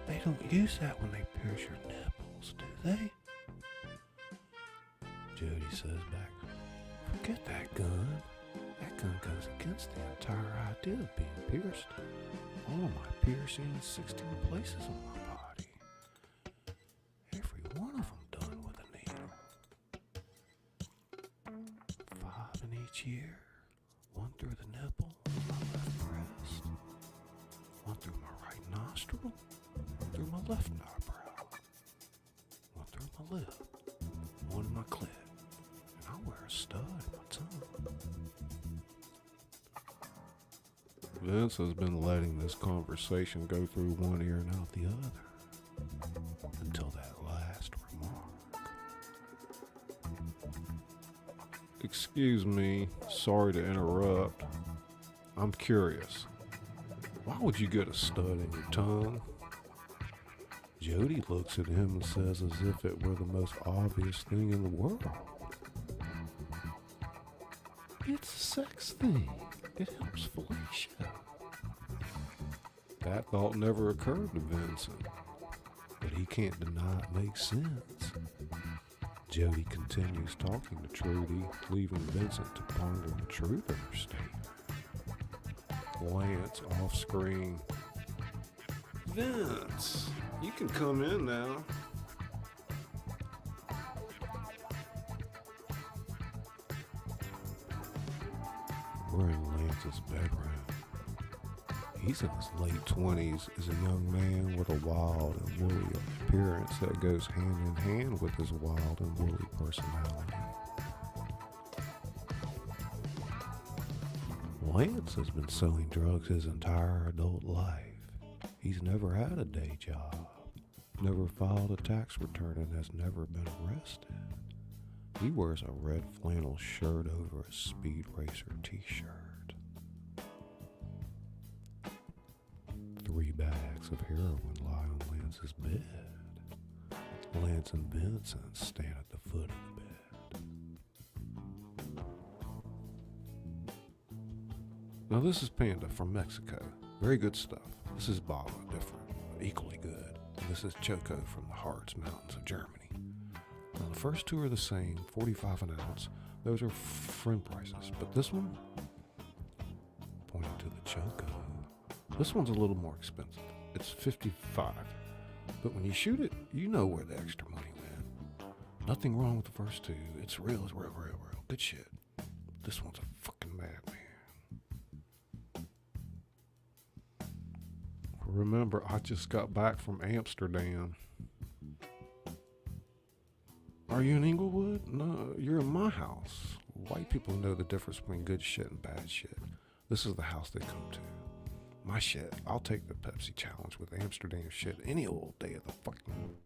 They don't use that when they pierce your nipples, do they?" Jody says back, "Forget that gun. That gun goes against the entire idea of being pierced. All of my piercings, 16 places on my body. Every one of them done with a needle. 5 in each ear. 1 through the nipple, my left breast. 1 through my right nostril. Through my left eyebrow, 1 through my lip, 1 in my clit, and I wear a stud in my tongue." Vince has been letting this conversation go through one ear and out the other, until that last remark. "Excuse me, sorry to interrupt. I'm curious. Why would you get a stud in your tongue?" Jody looks at him and says as if it were the most obvious thing in the world. "It's a sex thing. It helps fellatio." That thought never occurred to Vincent, but he can't deny it makes sense. Jody continues talking to Trudy, leaving Vincent to ponder the truth of her statement. Lance off screen. "Vince, you can come in now." We're in Lance's bedroom. He's in his late 20s, is a young man with a wild and woolly appearance that goes hand in hand with his wild and woolly personality. Lance has been selling drugs his entire adult life. He's never had a day job, never filed a tax return, and has never been arrested. He wears a red flannel shirt over a Speed Racer t-shirt. 3 bags of heroin lie on Lance's bed. Lance and Vincent stand at the foot of the bed. Now this is Panda from Mexico. Very good stuff. This is Baba, different, but equally good. And this is Choco from the Harz Mountains of Germany. Now the first 2 are the same, 45 an ounce. Those are friend prices. But this one, pointing to the Choco, this one's a little more expensive. It's $55. But when you shoot it, you know where the extra money went. Nothing wrong with the first two. It's real. Good shit. This one's a fucking madman. Remember, I just got back from Amsterdam. Are you in Inglewood? No, you're in my house. White people know the difference between good shit and bad shit. This is the house they come to. My shit, I'll take the Pepsi challenge with Amsterdam shit any old day of the fucking...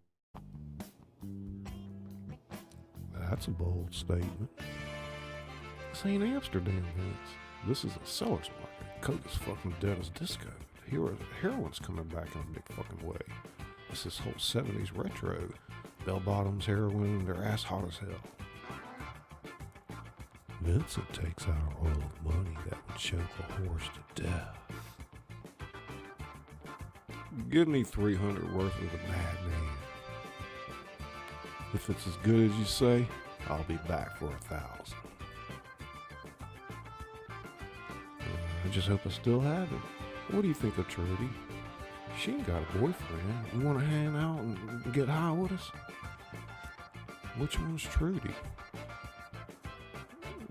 That's a bold statement. This ain't Amsterdam, Vince. This is a seller's market. Coke is fucking dead as disco. Heroin's coming back in a big fucking way. This is whole 70s retro. Bell bottoms, heroin, their ass hot as hell. Vincent takes out a roll of money that would choke a horse to death. Give me 300 worth of the madman. If it's as good as you say, I'll be back for 1,000. I just hope I still have it. What do you think of Trudy? She ain't got a boyfriend. You want to hang out and get high with us? Which one's Trudy?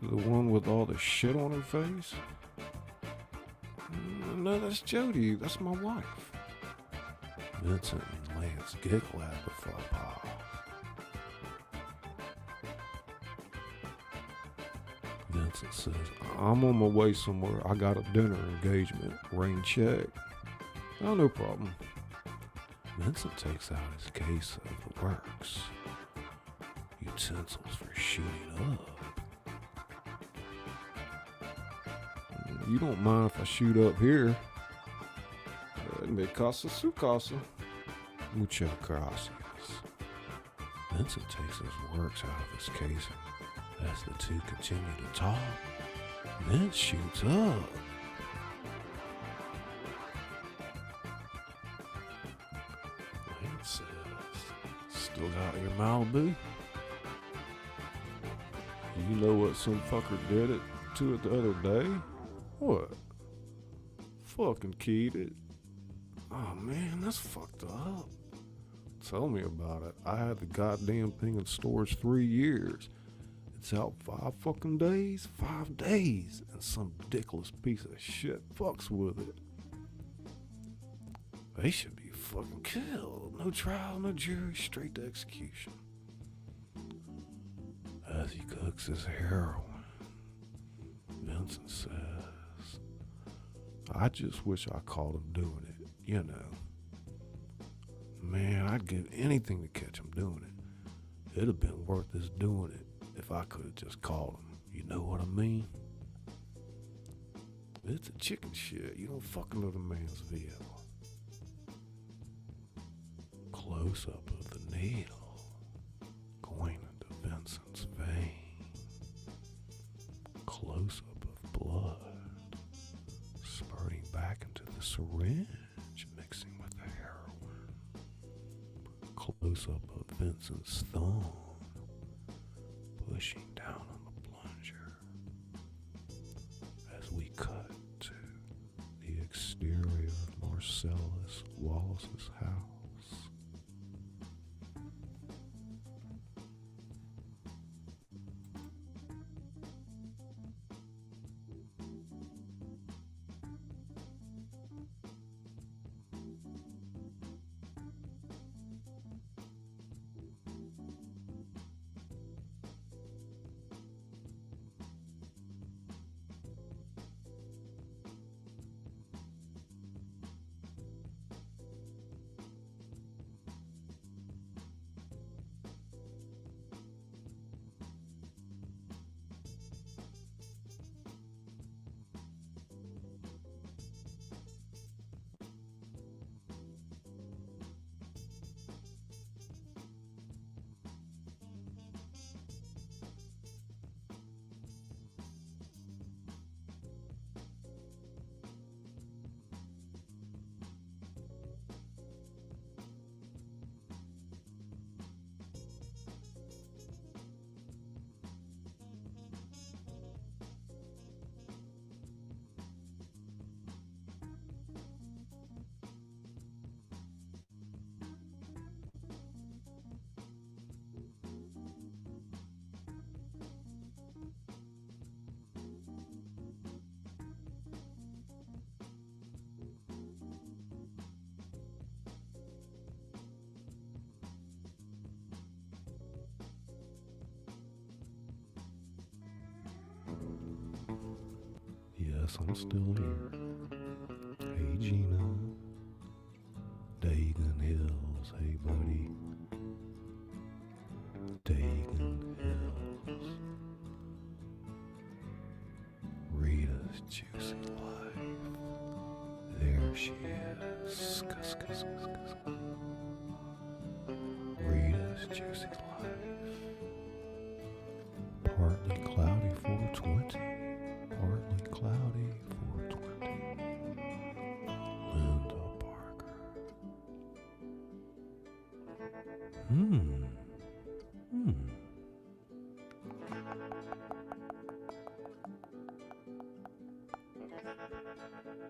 The one with all the shit on her face? No, that's Jody. That's my wife. Vincent and Lance giggle at the faux pas. Vincent says, I'm on my way somewhere. I got a dinner engagement. Rain check. Oh, no problem. Vincent takes out his case of the works. Utensils for shooting up. You don't mind if I shoot up here? Me casa su casa. Muchas gracias. Vincent takes his works out of his case as the two continue to talk. Vince shoots up. Lance says, still got your Malibu? You know what some fucker did it to it the other day? What? Fucking keyed it. Oh man, that's fucked up. Tell me about it. I had the goddamn thing in storage 3 years. It's out 5 fucking days? 5 days. And some ridiculous piece of shit fucks with it. They should be fucking killed. No trial, no jury, straight to execution. As he cooks his heroin, Vincent says, I just wish I caught him doing it, you know. Man, I'd give anything to catch him doing it. It'd have been worth us doing it if I could have just caught him. You know what I mean? It's a chicken shit. You don't fucking know the man's vehicle. Close up of the needle going into Vincent's vein. Close up of blood spurting back into the syringe, mixing with the heroin. Close up of Vincent's thumb pushing down on the plunger as we cut to the exterior of Marcellus Wallace's house. Yes, I'm still here. Hey, Gina. Dagan Hills. Hey, buddy. Dagan Hills. Rita's Juicy Life. There she is. Cuss, cuss, cuss, cuss. Rita's Juicy Life. Partly cloudy 420. Partly cloudy 420. Linda Parker.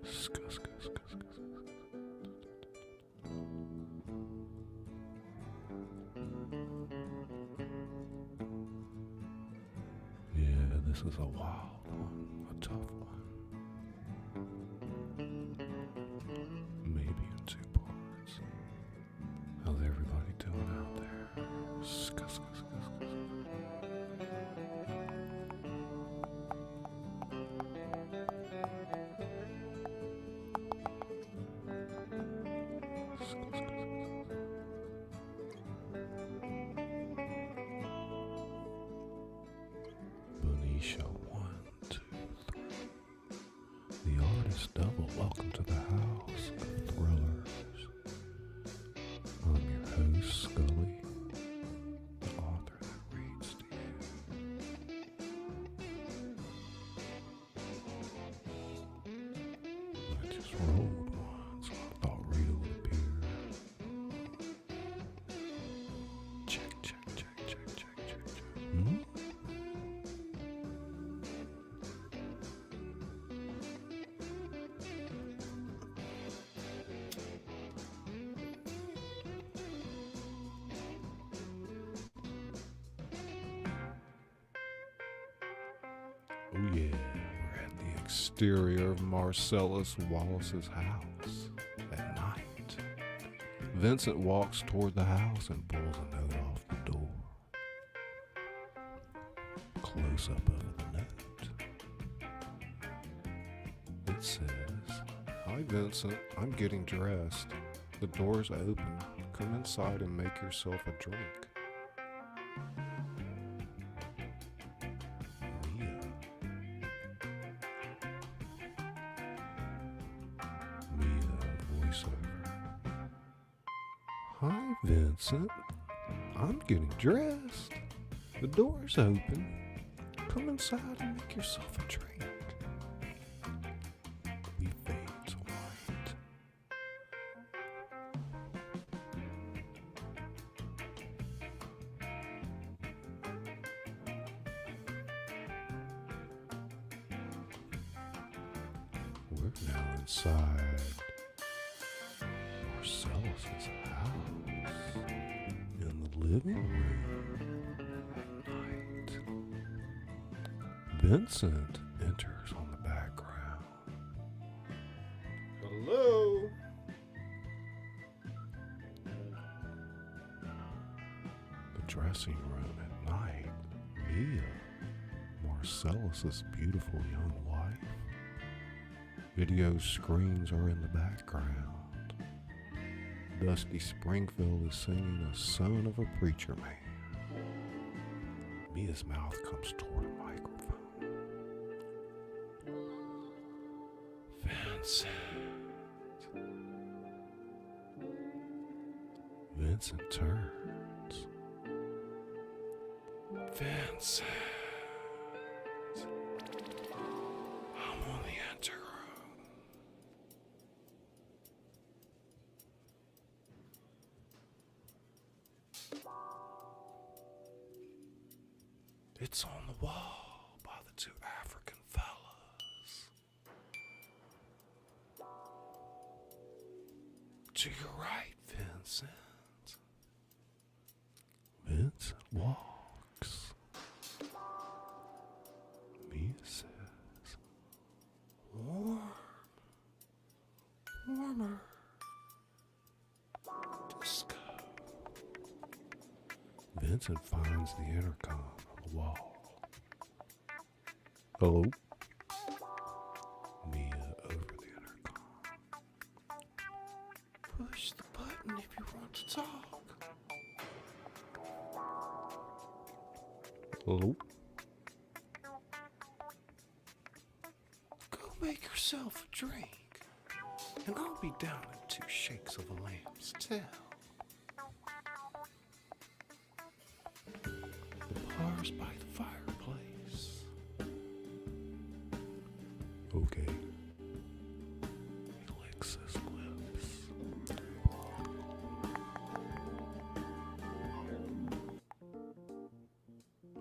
Scuss, cuss, cuss, cuss, cuss. Yeah, this is a wild one, a tough one. Maybe in 2 parts. How's everybody doing out there? Scuss, scuss, scuss, scuss. Benicia, 1, 2, 3. The artist double, welcome to the House of Thrillers. I'm your host, Scully, the author that reads to you. I just rolled one, so I thought Rita would appear. Check, check, check, check, check, check, check. Oh yeah, we're at the exterior of Marcellus Wallace's house at night. Vincent walks toward the house and pulls a note off the door. Close up of the note. It says, "Hi Vincent, I'm getting dressed. The door's open. Come inside and make yourself a drink." "Hi, Vincent. I'm getting dressed. The door's open. Come inside and make yourself a drink." We fade to white. We're now inside Marcellus's house in the living room at night. Vincent enters on the background. "Hello?" The dressing room at night. Mia, Marcellus's beautiful young wife. Video screens are in the background. Dusty Springfield is singing a son of a preacher man. Mia's mouth comes toward a microphone. "Vincent." Vincent turns. "Vincent. I'm on the Interrogating. It's on the wall by the 2 African fellas. To your right, Vincent." Vincent walks. Mia says, "Warm. Warmer. Disco." Vincent finds the intercom on the wall. "Hello?" Hello? Go make yourself a drink, and I'll be down in 2 shakes of a lamb's tail. The par's by the fireplace. Okay. He licks his lips.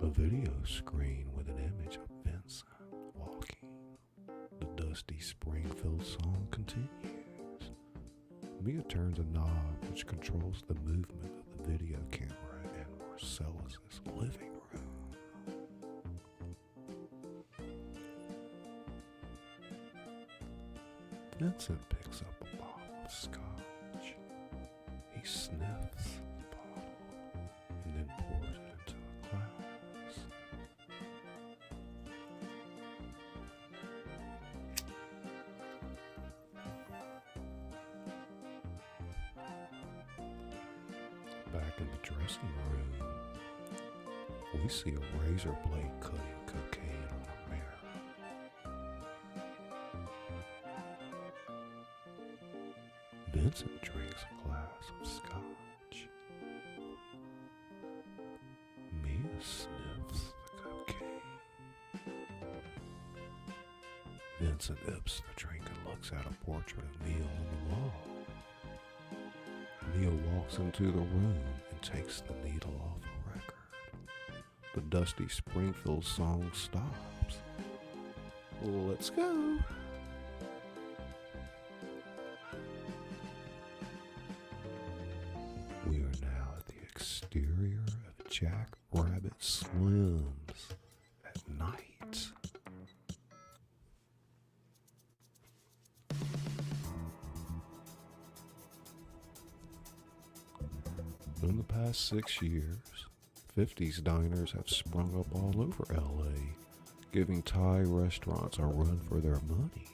A video screen with an image of Vincent walking. The dusty Springfield song continues. Mia turns a knob which controls the movement of the video camera in Marcellus' living room. Vincent picks up a bottle of scotch. He sniffs the bottle and then pours it into a glass. Back in the dressing room, we see a razor blade cutting cocaine on a mirror. Vincent drinks a glass of scotch. Mia sniffs the cocaine. Vincent ips the drink and looks at a portrait of Mia on the wall. Mia walks into the room and takes the needle off a record. The dusty Springfield song stops. Let's go. We are now at the exterior of Jack Rabbit Slim's at night. In the past 6 years, 50s diners have sprung up all over LA, giving Thai restaurants a run for their money.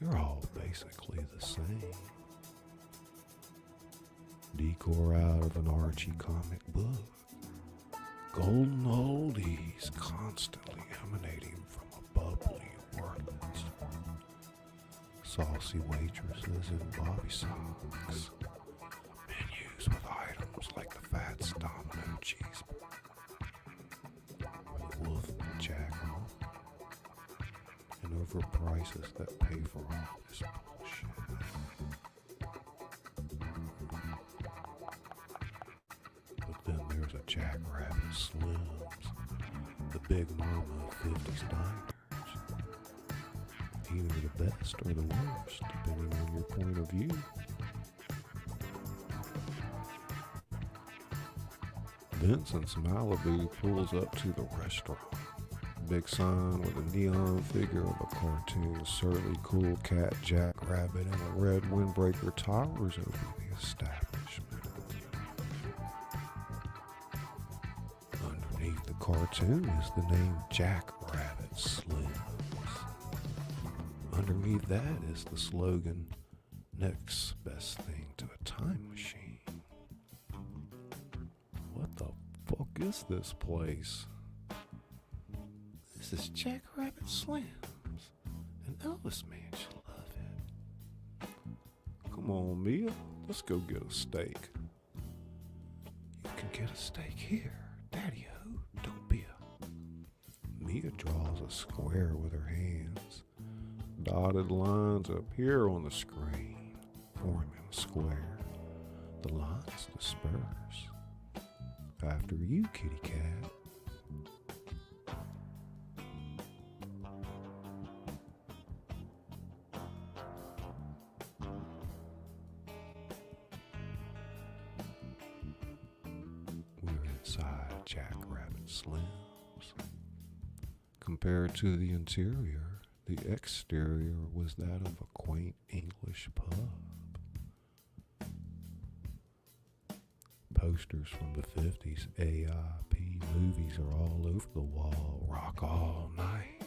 They're all basically the same. Decor out of an Archie comic book. Golden oldies constantly emanating from a bubbly apartment. Saucy waitresses in bobby socks. Menus with items like the Fats Domino cheeseburger, the Wolf Jack Rump, and over prices that pay for all this bullshit. But then there's a Jack Rabbit Slim's, the big mama of 50s diners. Either the best or the worst, depending on your point of view. Vincent's Malibu pulls up to the restaurant. Big sign with a neon figure of a cartoon surly cool cat Jack Rabbit and a red windbreaker towers over the establishment. Underneath the cartoon is the name Jack Rabbit Slims. Underneath that is the slogan, next best thing to a time machine. What the fuck is this place? This is Jack Rabbit Slim's. An Elvis man should love it. Come on, Mia. Let's go get a steak. You can get a steak here. Daddy-o, don't be a... Mia draws a square with her hands. Dotted lines appear on the screen, forming a square. The lines disperse. After you, kitty cat. We're inside Jack Rabbit Slim's. Compared to the interior, the exterior was that of a quaint English pub. Posters from the 50s AIP movies are all over the wall. Rock All Night,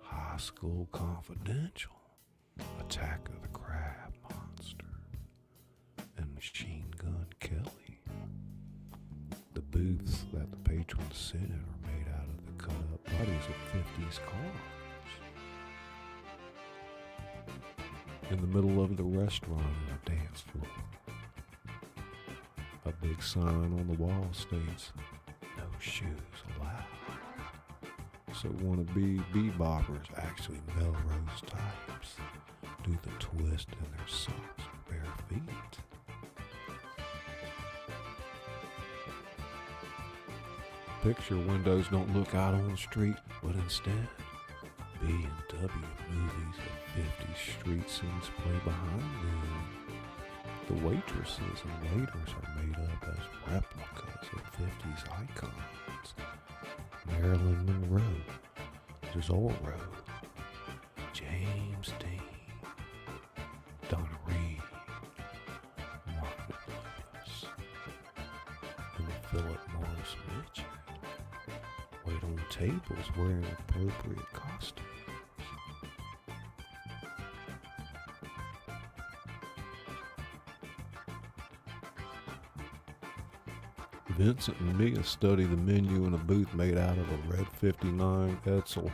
High School Confidential, Attack of the Crab Monster, and Machine Gun Kelly. The booths that the patrons sit in are made out of the cut-up bodies of 50s cars. In the middle of the restaurant is a dance floor. A big sign on the wall states, "No shoes allowed." So wannabe beboppers, actually Melrose types, do the twist in their socks with bare feet. Picture windows don't look out on the street, but instead, B&W movies of 50s street scenes play behind them. The waitresses and waiters are made up as replicas of 50s icons. Marilyn Monroe, Zorro, James Dean, Donna Reed, Mark Lewis, and Philip Morris Mitchell wait on tables wearing appropriate costumes. Vincent and Mia study the menu in a booth made out of a red 59 Edsel.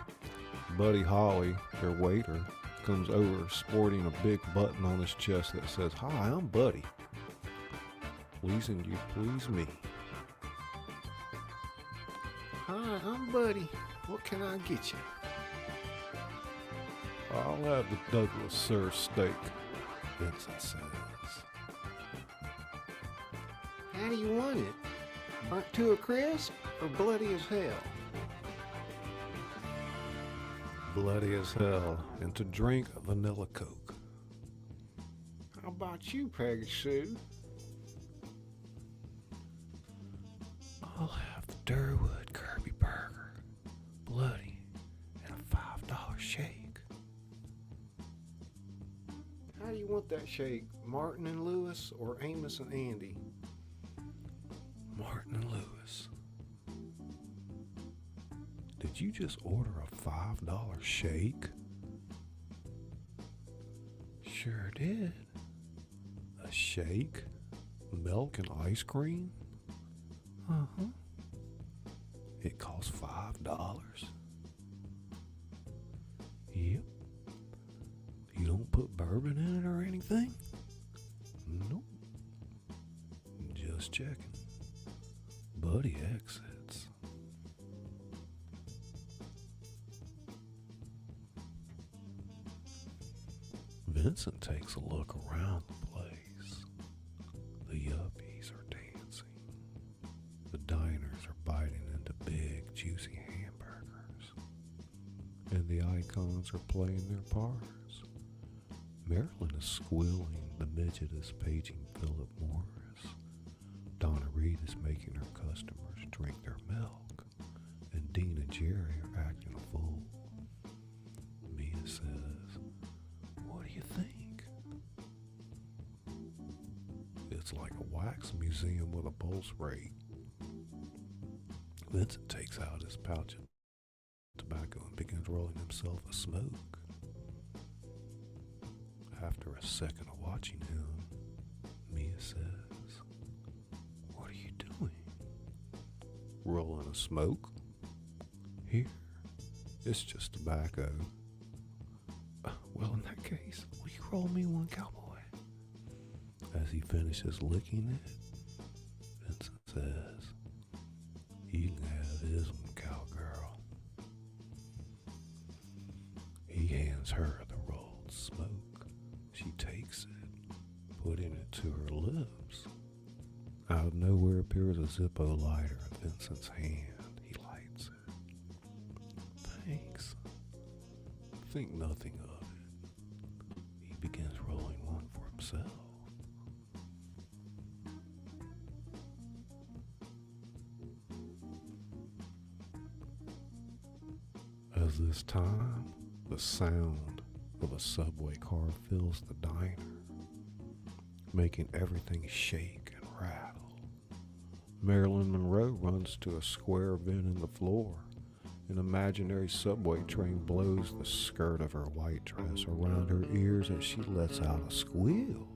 Buddy Holly, their waiter, comes over sporting a big button on his chest that says, "Hi, I'm Buddy. Pleasing you please me." Hi, I'm Buddy. What can I get you? "I'll have the Douglas Sir steak," Vincent says. How do you want it? Burnt to a crisp or bloody as hell? Bloody as hell, and to drink a vanilla Coke. How about you, Peggy Sue? "I'll have the Durwood Kirby burger, bloody, and a $5 shake." How do you want that shake? Martin and Lewis or Amos and Andy? Martin and Lewis. Did you just order a $5 shake? Sure did. A shake? Milk and ice cream? Uh-huh. It costs $5. Yep. You don't put bourbon in it or anything? Nope. Just checking. Buddy exits. Vincent takes a look around the place. The yuppies are dancing. The diners are biting into big, juicy hamburgers. And the icons are playing their parts. Marilyn is squealing. The midget is paging Philip Morris. Donna Reed is making her customers drink their milk. And Dean and Jerry are acting a fool. Mia says, "What do you think?" It's like a wax museum with a pulse rate. Vincent takes out his pouch of tobacco and begins rolling himself a smoke. After a second of watching him, Mia says, "What are you doing?" "Rolling a smoke." "Here, it's just tobacco." "Well, in that case, will you roll me one, cowboy?" As he finishes licking it, Vincent says, "You can have his one, cowgirl." He hands her the rolled smoke. She takes it, putting it to her lips. Out of nowhere appears a Zippo lighter in Vincent's hand. He lights it. "Thanks." Think nothing of it. He begins rolling one for himself. As this time, the sound of a subway car fills the diner, making everything shake and rattle. Marilyn Monroe runs to a square vent in the floor. An imaginary subway train blows the skirt of her white dress around her ears as she lets out a squeal.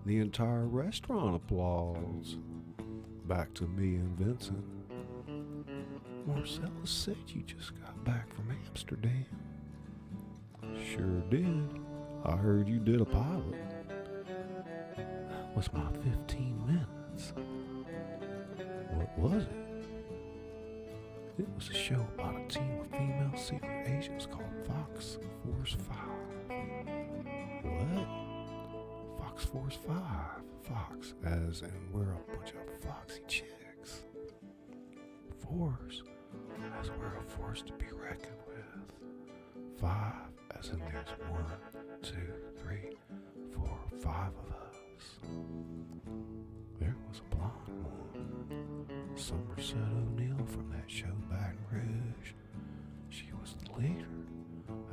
The entire restaurant applauds. back to me and Vincent. Marcellus said you just got back from Amsterdam. Sure did. I heard you did a pilot. That was my 15 minutes. What was it? It was a show about a team of female secret agents called Fox Force 5. What? Fox Force 5. Fox, as in we're a bunch of foxy chicks. Force, as we're a force to be reckoned with. 5, as in there's 1, 2, 3, 4, 5 of us. There was a blonde one, Somerset O'Neill from that show Baton Rouge. She was the leader.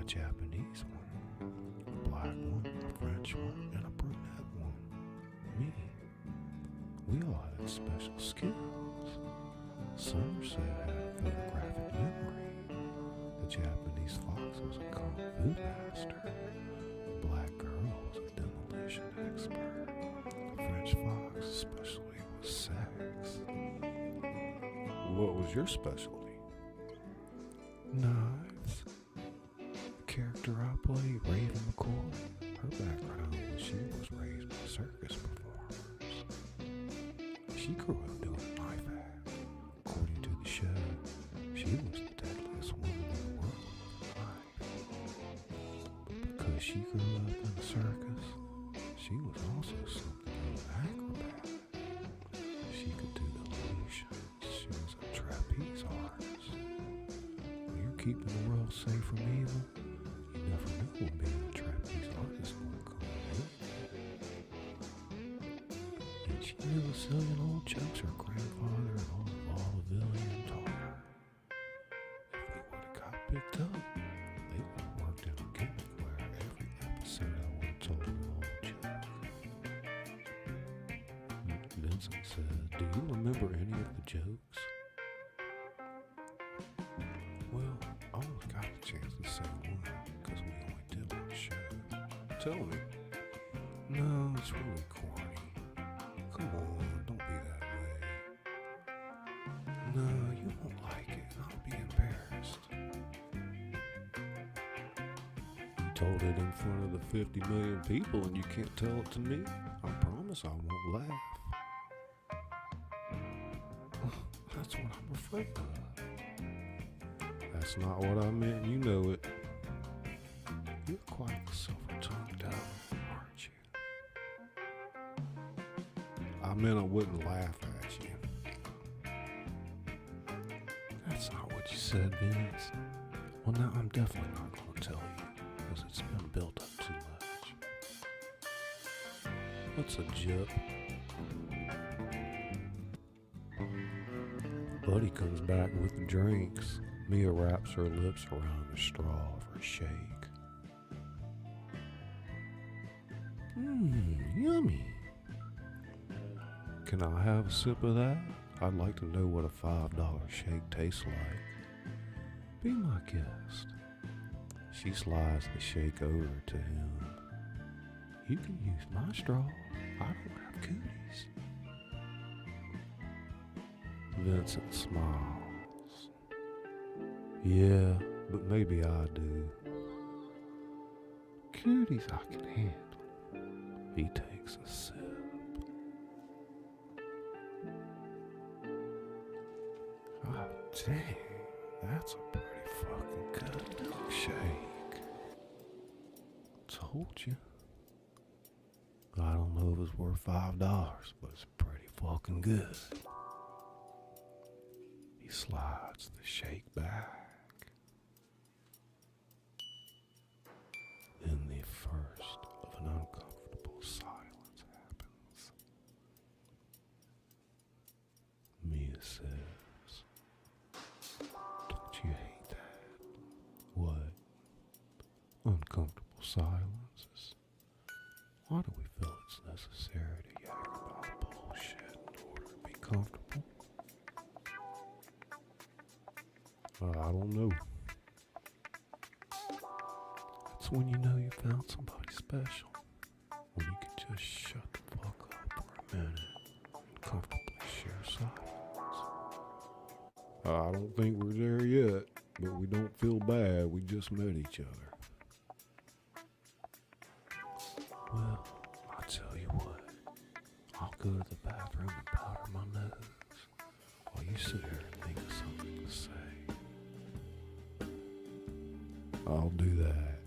A Japanese one, a black one, a French one, and a brunette one. Me. We all had special skills. Somerset had a photographic memory. The Japanese fox was a kung fu master. The black girl was a demolition expert. The French fox especially was sex. What was your specialty? Knives. The character I played, Raven McCoy, her background was she was raised by circus performers. She grew up doing knife act. According to the show, she was the deadliest woman in the world with a knife. But because she grew up in the circus, she was also something of an acrobat. She could do illusions. She was a trapeze artist. When you're keeping the world safe from evil, you never know when being a trapeze artist will come in. And she knew a zillion old jokes her grandfather and old vaudevillian taught her. If we would have got picked up, they would have worked in a gimmick where every episode I would have told an old joke. Vincent said, "Do you remember any of the jokes?" Well, I only got a chance to say one because we only did one show. Tell me. No, it's really corny. Come on, don't be that way. No, you won't like it. I'll be embarrassed. You told it in front of the 50 million people and you can't tell it to me? I promise I won't laugh. That's what I'm afraid of. That's not what I meant, you know it. You're quite the silver-tongued devil, aren't you? I meant I wouldn't laugh at you. That's not what you said, Vince. Well, now I'm definitely not going to tell you, because it's been built up too much. What's a jip? Buddy comes back with the drinks. Mia wraps her lips around the straw of her shake. Yummy. Can I have a sip of that? I'd like to know what a $5 shake tastes like. Be my guest. She slides the shake over to him. You can use my straw. I don't have cooties. Vincent smiles. Yeah, but maybe I do. Cooties I can handle. He takes a sip. God dang, that's a pretty fucking good milkshake. Told you. I don't know if it's worth $5, but it's pretty fucking good. He slides the shake back. Then the first of an uncomfortable silence happens. Mia says, "Don't you hate that?" What? Uncomfortable silences? Why do we feel it's necessary to yak about bullshit in order to be comfortable? I don't know. It's when you know you found somebody special. When you can just shut the fuck up for a minute and comfortably share silence. I don't think we're there yet, but we don't feel bad. We just met each other. Well, I'll tell you what. I'll go to the bathroom and powder my nose while you sit here and think of something to say. I'll do that.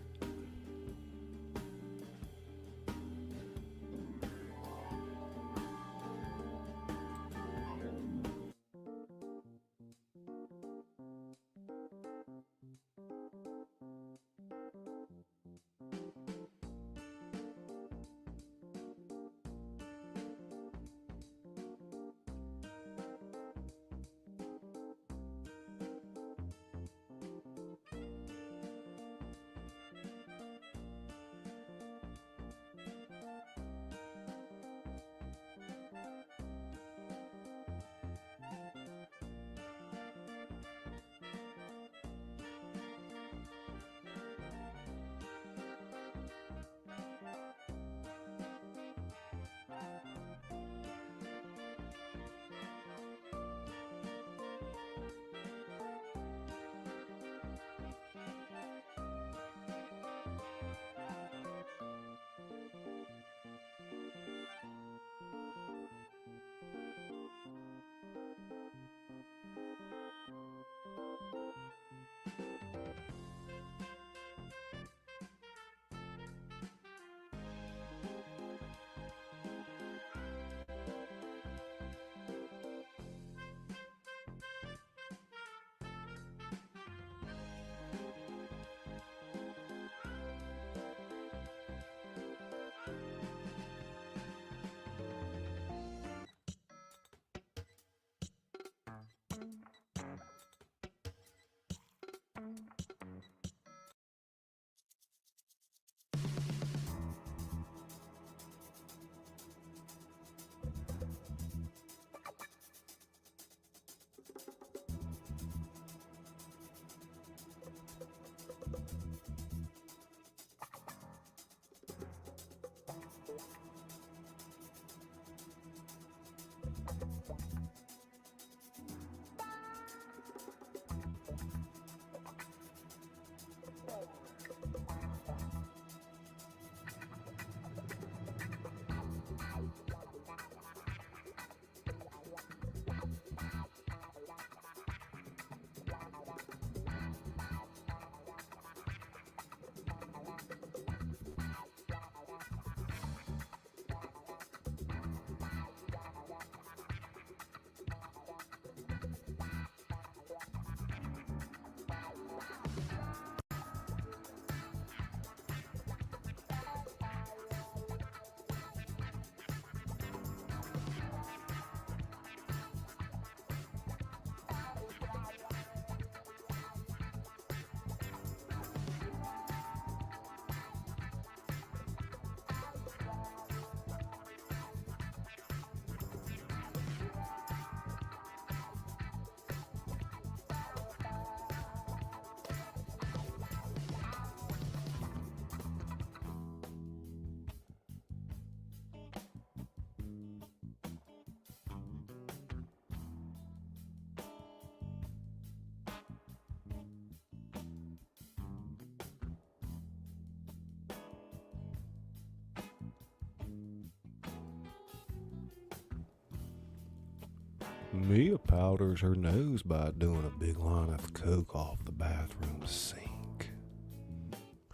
Mia powders her nose by doing a big line of coke off the bathroom sink.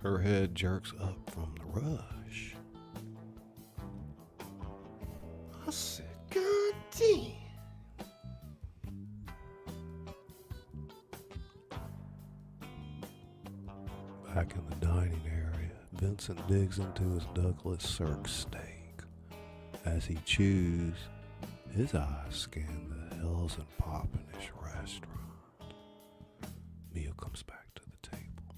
Her head jerks up from the rush. I said, God damn. Back in the dining area, Vincent digs into his Douglas Sirk steak. As he chews, his eyes scan the hills and pop in his restaurant. Mia comes back to the table.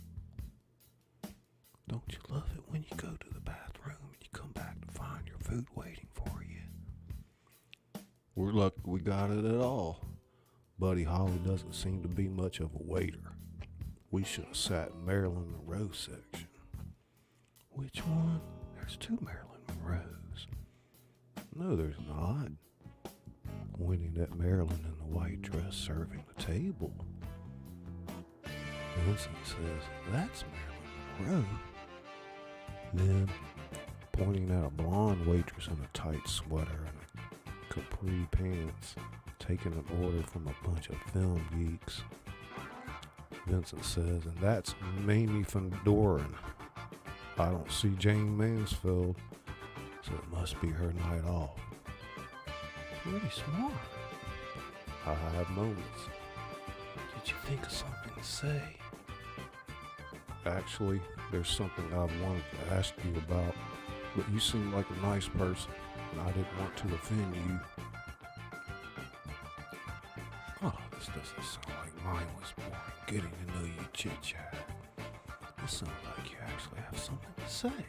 Don't you love it when you go to the bathroom and you come back to find your food waiting for you? We're lucky we got it at all. Buddy Holly doesn't seem to be much of a waiter. We should have sat in Marilyn Monroe section. Which one? There's two Marilyn Monroes. No, there's not. Pointing at Marilyn in the a white dress serving the table. Vincent says, "That's Marilyn Monroe." Then, pointing at a blonde waitress in a tight sweater and a capri pants, taking an order from a bunch of film geeks, Vincent says, "And that's Mamie Van Doren. I don't see Jane Mansfield, so it must be her night off." Pretty smart. I have moments. Did you think of something to say? Actually, there's something I've wanted to ask you about, but you seem like a nice person, and I didn't want to offend you. Oh, this doesn't sound like mindless boring getting to know you chit-chat. This sounds like you actually have something to say.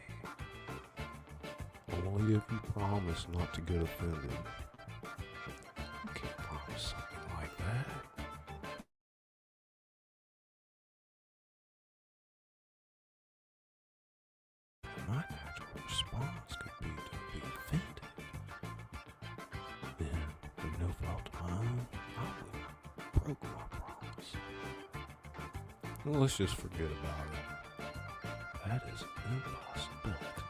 Only if you promise not to get offended. You can't promise something like that. My natural response could be to be offended. Then, through no fault of my own, I would have broke my promise. Well, let's just forget about it. That is an impossibility.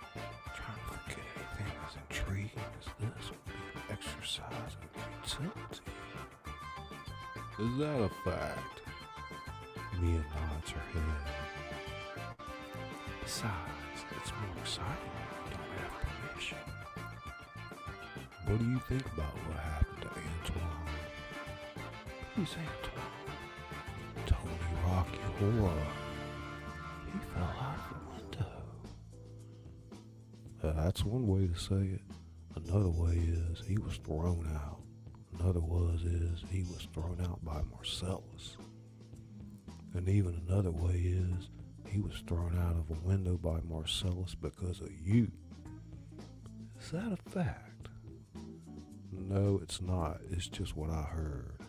Trying to forget anything as intriguing as this would be an exercise in futility. Is that a fact? Mia nods her head. Besides, it's more exciting when you don't have permission. What do you think about what happened to Antoine? Who's Antoine? Tony Rocky Horror. He fell out of the window. That's one way to say it. Another way is he was thrown out. Another is he was thrown out by Marcellus. And even another way is he was thrown out of a window by Marcellus because of you. Is that a fact? No, it's not. It's just what I heard.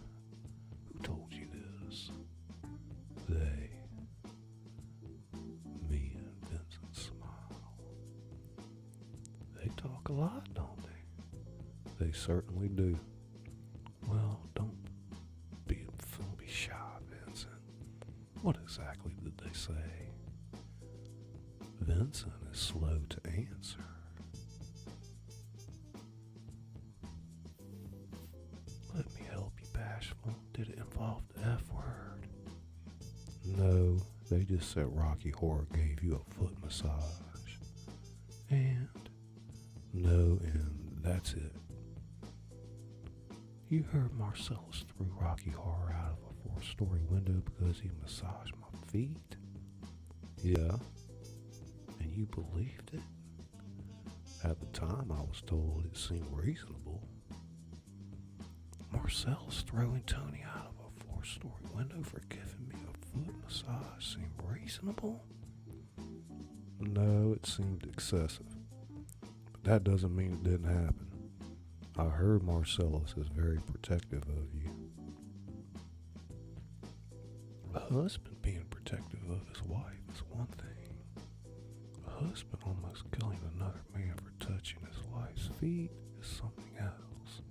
Who told you this? They. Me and Vincent smile. They talk a lot, don't they? They certainly do. Well, don't be shy, Vincent. What exactly did they say? Vincent is slow to answer. Let me help you, Bashful. Did it involve the F word? No, they just said Rocky Horror gave you a foot massage. And that's it. You heard Marcellus threw Rocky Horror out of a 4-story window because he massaged my feet? Yeah. And you believed it? At the time I was told it seemed reasonable. Marcellus throwing Tony out of a 4-story window for giving me a foot massage seemed reasonable? No, it seemed excessive. But that doesn't mean it didn't happen. I heard Marcellus is very protective of you. A husband being protective of his wife is one thing. A husband almost killing another man for touching his wife's feet is something else.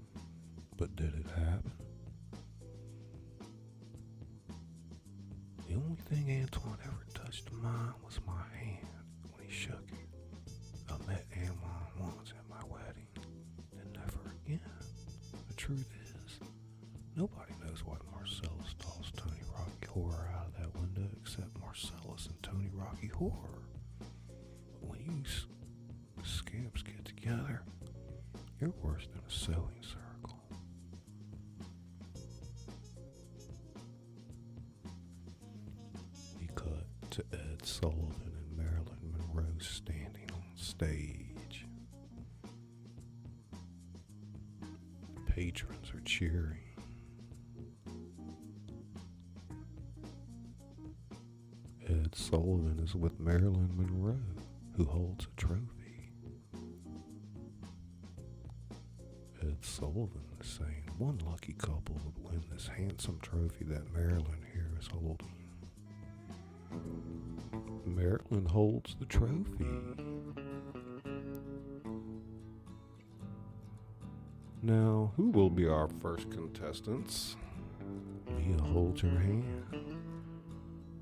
But did it happen? The only thing Antoine ever touched of mine was my hand when he shook it. I met Antoine once at my wedding, and never again. The truth is, nobody knows why Marcellus tossed Tony Rocky Horror out of that window except Marcellus and Tony Rocky Horror. But when you scamps get together, you're worse than a sewing circle. To Ed Sullivan and Marilyn Monroe standing on stage. Patrons are cheering. Ed Sullivan is with Marilyn Monroe, who holds a trophy. Ed Sullivan is saying one lucky couple would win this handsome trophy that Marilyn here is holding. Marilyn holds the trophy. Now, who will be our first contestants? Mia, hold your hand.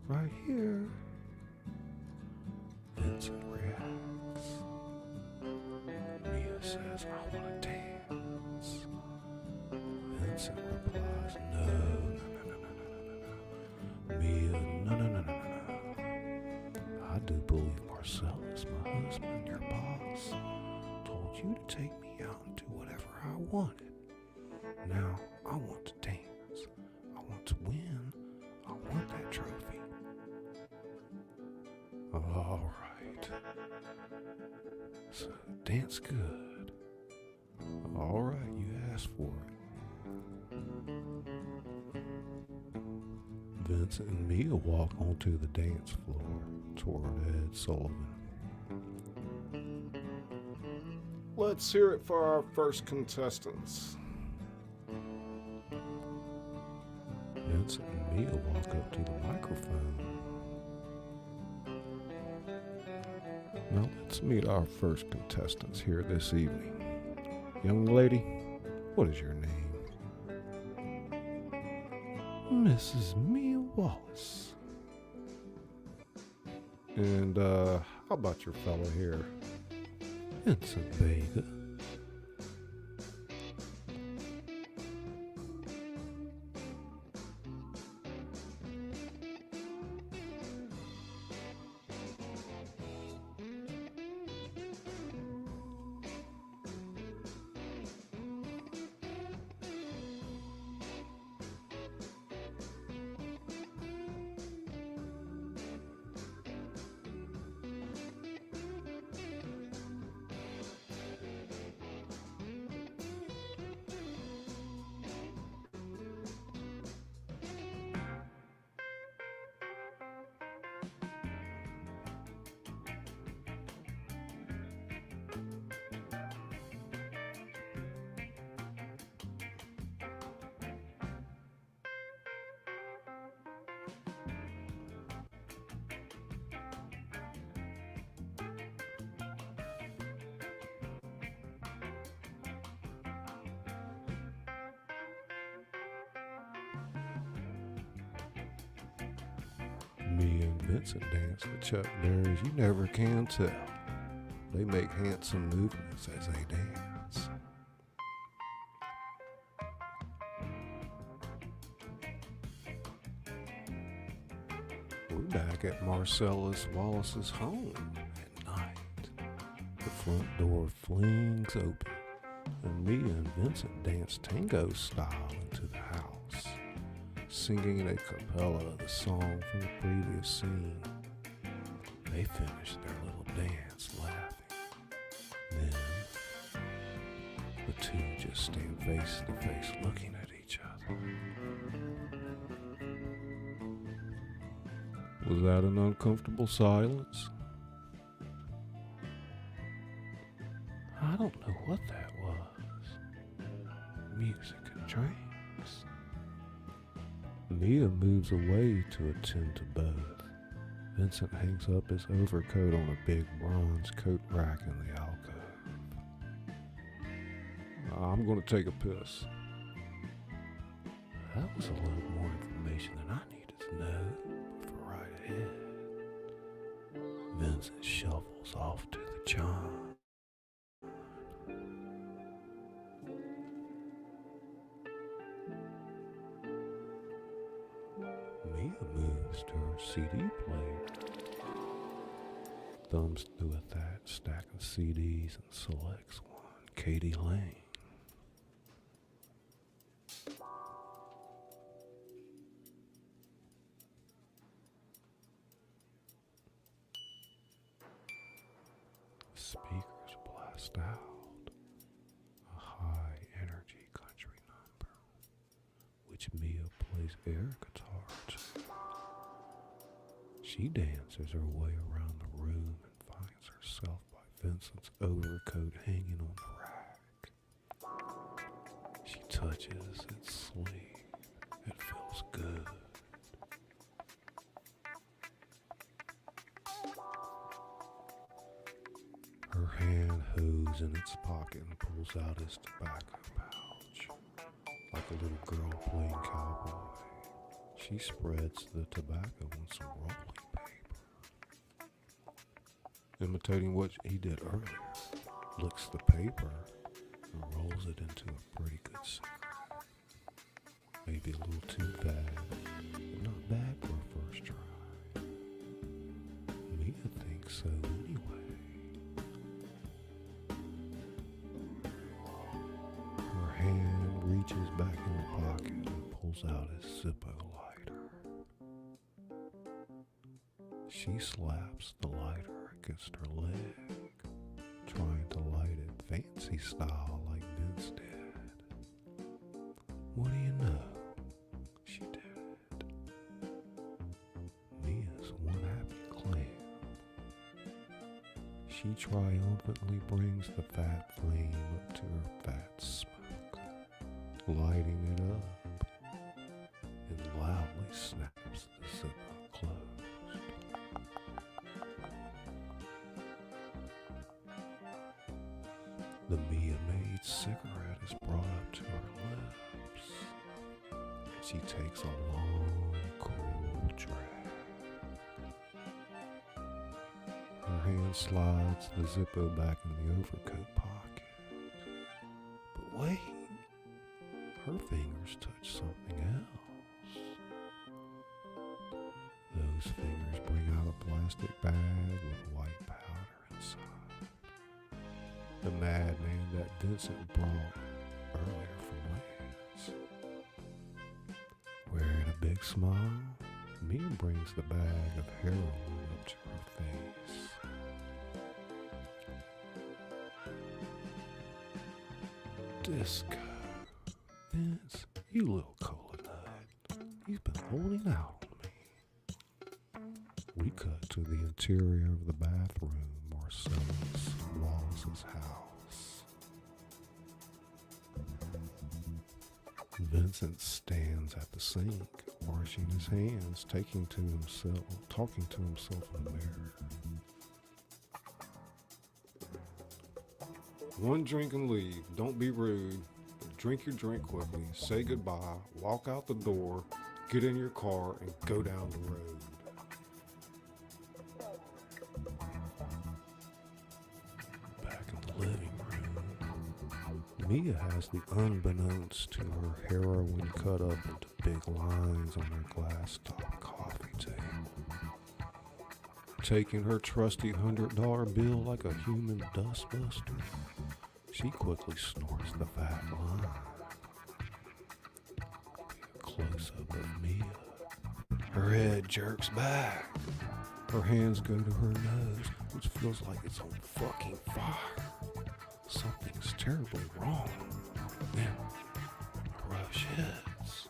Right here. Vincent reacts. Mia says, I want to dance. Vincent replies, no. Mia, no. I do believe Marcellus, my husband, your boss, told you to take me out and do whatever I wanted. Now, I want to dance. I want to win. I want that trophy. All right. So, dance good. All right, you asked for it. Vincent and Mia walk onto the dance floor toward Ed Sullivan. Let's hear it for our first contestants. Vincent and Mia walk up to the microphone. Now let's meet our first contestants here this evening. Young lady, what is your name? Mrs. Mia Wallace. And how about your fellow here? Vincent Vega. Mia and Vincent dance to Chuck Berry's You Never Can Tell. They make handsome movements as they dance. We're back at Marcellus Wallace's home at night. The front door flings open, and Mia and Vincent dance tango style into the house, singing a cappella the song from the previous scene. They finish their little dance laughing. Then, the two just stand face to face looking at each other. Was that an uncomfortable silence? I don't know what that was. Music and drinks. Mia moves away to attend to both. Vincent hangs up his overcoat on a big bronze coat rack in the alcove. I'm going to take a piss. That was a little more information than I needed to know. For right ahead, Vincent shuffles off to the chime. Mia moves to her CD player, thumbs through a thatched stack of CDs and selects one, Katie Lang. Speakers blast out a high energy country number, which Mia plays air guitar to. She dances her way around the room and finds herself by Vincent's overcoat hanging on the rack. She touches its sleeve. It feels good. Her hand hoes in its pocket and pulls out his tobacco pouch. like a little girl playing cowboy. She spreads the tobacco on some rolling paper, imitating what he did earlier. Licks the paper and rolls it into a pretty good cigarette. Maybe a little too bad, but not bad for a first try. Mia thinks so anyway. Her hand reaches back in the pocket and pulls out his Zippo lighter. She slaps the lighter against her leg, trying to light it fancy style like Vince did. What do you know? She did it. Mia's one happy clam. She triumphantly brings the fat flame up to her fat smoke, lighting it up, and loudly snaps the Zippo closed. The Mia-made cigarette is brought up to her lips, and she takes a long, cool drag. Her hand slides the Zippo back in the overcoat pocket. But wait, her fingers touch something else. Those fingers bring out a plastic bag with white powder inside. The madman that Vincent brought earlier from Lance. Wearing a big smile, Mia brings the bag of heroin up to her face. Disco. Vince, you little cola nut. You've been holding out on me. We cut to the interior of the bathroom, Marcellus Wallace's house. Vincent stands at the sink, washing his hands, talking to himself in the mirror. One drink and leave. Don't be rude. Drink your drink quickly. Say goodbye. Walk out the door. Get in your car and go down the road. Back in the living room, Mia has the unbeknownst to her heroin cut up into big lines on her glass-top coffee table. Taking her trusty $100 bill like a human dustbuster, she quickly snorts the fat line. A close-up of Mia. Her head jerks back. Her hands go to her nose, which feels like it's on fucking fire. Something's terribly wrong. Then a rush hits.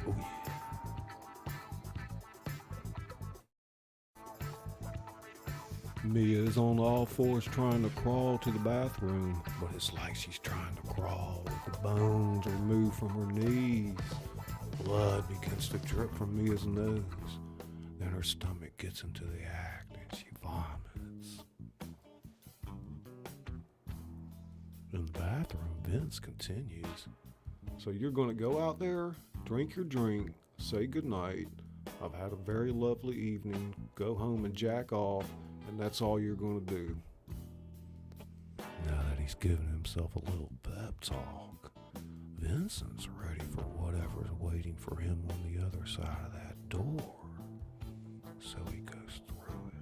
Oh yeah. Mia is on all fours trying to crawl to the bathroom, but it's like she's trying to crawl with the bones removed from her knees. Blood begins to drip from Mia's nose. Then her stomach gets into the act and she vomits. In the bathroom, Vince continues. So you're going to go out there, drink your drink, say goodnight. I've had a very lovely evening. Go home and jack off, and that's all you're going to do. Now that he's given himself a little pep talk, Vincent's ready for whatever's waiting for him on the other side of that door. So he goes through it.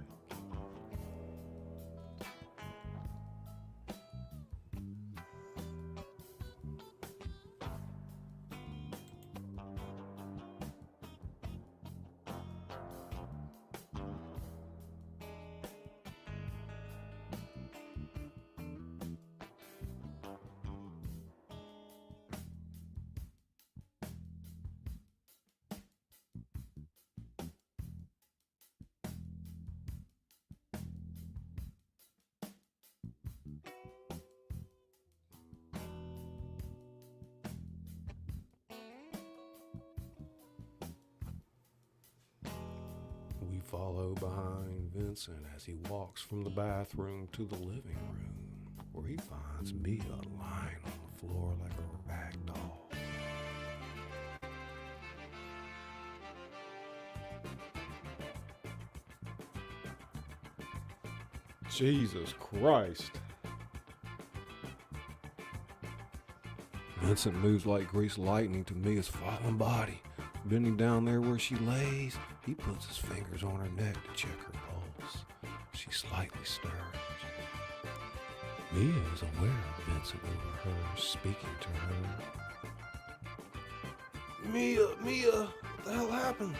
We follow behind Vincent as he walks from the bathroom to the living room. where he finds Mia lying on the floor like a rag doll. Jesus Christ. Vincent moves like greased lightning to Mia's fallen body. Bending down there where she lays, he puts his fingers on her neck to check her pulse. She slightly stirs. Mia is aware of Vincent overheard speaking to her. Mia, what the hell happened?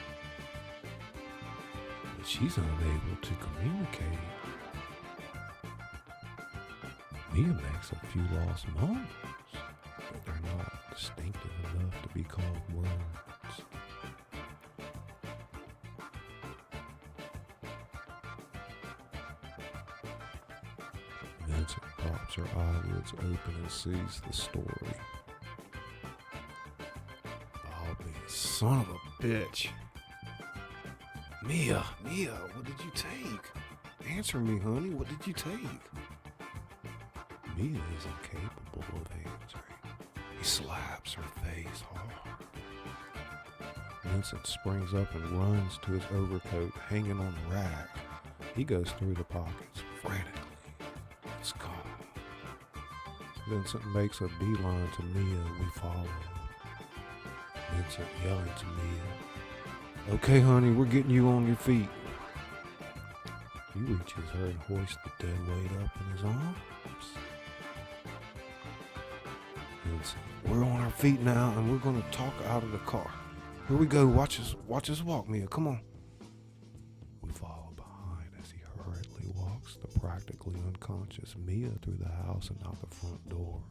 But she's unable to communicate. Mia makes a few lost moans, but they're not distinctive enough to be called words. Vincent pops her eyelids open and sees the story. Bobby, son of a bitch. Mia, what did you take? Answer me, honey, what did you take? Mia is incapable of answering. He slaps her face hard. Vincent springs up and runs to his overcoat hanging on the rack. He goes through the pockets frantically. It's gone. Vincent makes a beeline to Mia. We follow. Vincent yelling to Mia, "Okay, honey, we're getting you on your feet." He reaches her and hoists the dead weight up in his arms. Vincent, we're on our feet now, and we're going to talk out of the car. Here we go. Watch us walk, Mia. Come on. We follow behind as he hurriedly walks the practically unconscious Mia through the house and out the front door.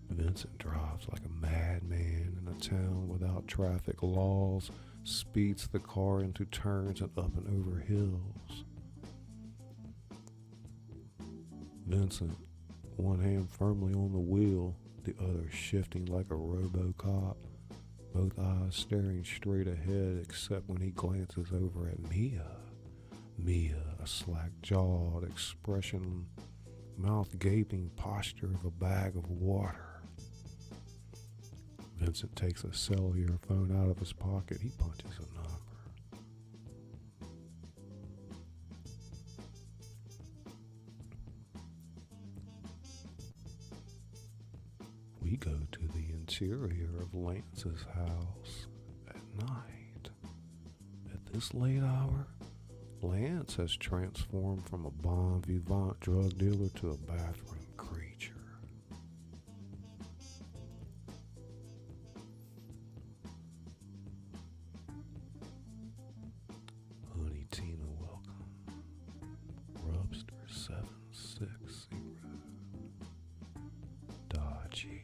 Vincent drives like a madman in a town without traffic laws, speeds the car into turns and up and over hills. Vincent, one hand firmly on the wheel, the other shifting like a RoboCop, both eyes staring straight ahead except when he glances over at Mia. Mia, a slack-jawed expression, mouth gaping posture of a bag of water. Vincent takes a cellular phone out of his pocket. He punches a number. We go to the interior of Lance's house at night. At this late hour, Lance has transformed from a bon vivant drug dealer to a bathroom creature. Honey Tina, welcome. Rubster 760. Dodgy.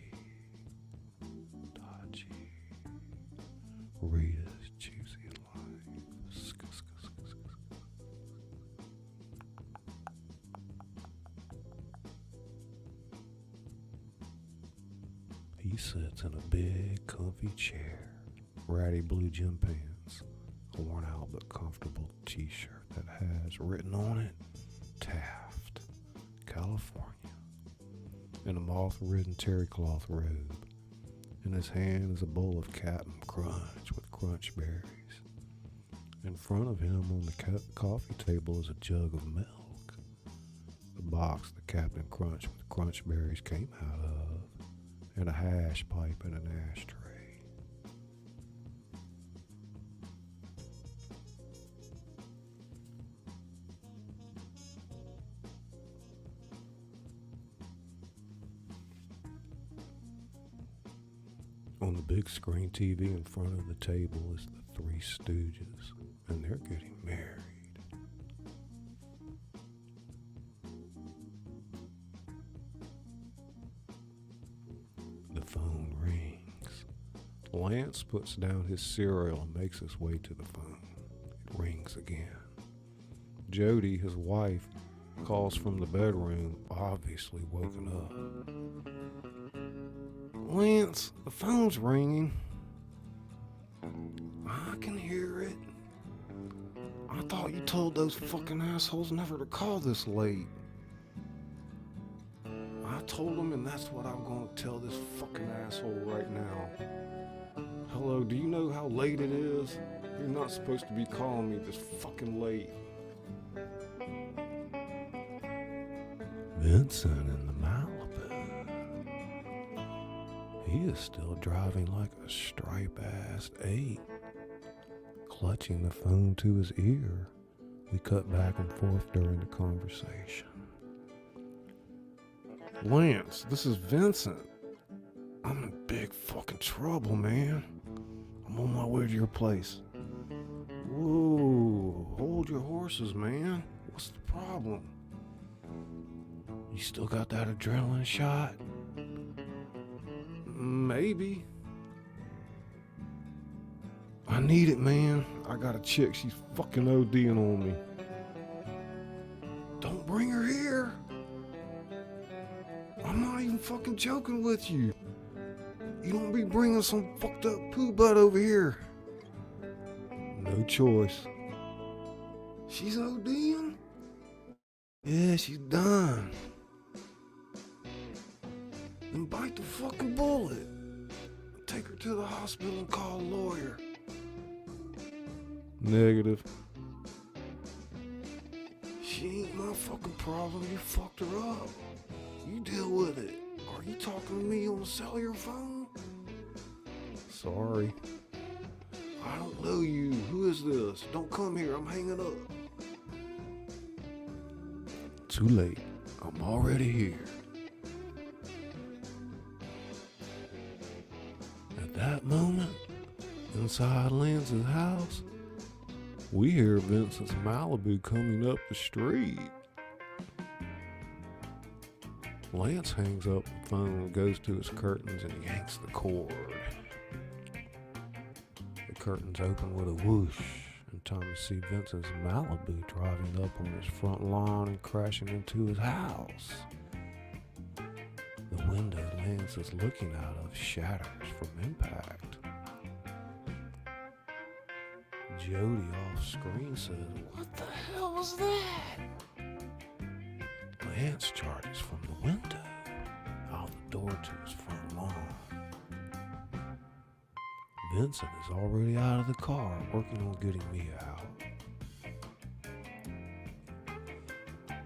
Rita's juicy life. He sits in a big, comfy chair, ratty blue gym pants, a worn out but comfortable t-shirt that has written on it, Taft, California, and a moth-ridden terry cloth robe. In his hand is a bowl of Captain Crunch with crunch berries. In front of him on the coffee table is a jug of milk, the box the Captain Crunch with crunch berries came out of, and a hash pipe and an ashtray. On the big screen TV in front of the table is the Three Stooges, and they're getting married. The phone rings. Lance puts down his cereal and makes his way to the phone. It rings again. Jody, his wife, calls from the bedroom, obviously woken up. Lance, the phone's ringing. I can hear it. I thought you told those fucking assholes never to call this late. I told them, and that's what I'm gonna tell this fucking asshole right now. Hello, do you know how late it is? You're not supposed to be calling me this fucking late. Vincent in the Malibu. He is still driving like a stripe-assed ape. Clutching the phone to his ear, we cut back and forth during the conversation. Lance, this is Vincent. I'm in big fucking trouble, man. I'm on my way to your place. Whoa, hold your horses, man. What's the problem? You still got that adrenaline shot? Maybe. I need it, man. I got a chick. She's fucking ODing on me. Don't bring her here. I'm not even fucking joking with you. You don't be bringing some fucked up poo butt over here. No choice. She's ODing? Yeah, she's done. Then bite the fucking bullet. Take her to the hospital and call a lawyer. Negative. She ain't my fucking problem. You fucked her up. You deal with it. Are you talking to me on the cellular phone? Sorry. I don't know you. Who is this? Don't come here. I'm hanging up. Too late. I'm already here. At that moment, inside Lance's house, we hear Vincent's Malibu coming up the street. Lance hangs up the phone and goes to his curtains and yanks the cord. The curtains open with a whoosh, and time to see Vincent's Malibu driving up on his front lawn and crashing into his house. The window Lance is looking out of shatters from impact. Jody off screen says, "What the hell was that?" Lance charges from the window, out the door to his front lawn. Vincent is already out of the car, working on getting Mia out.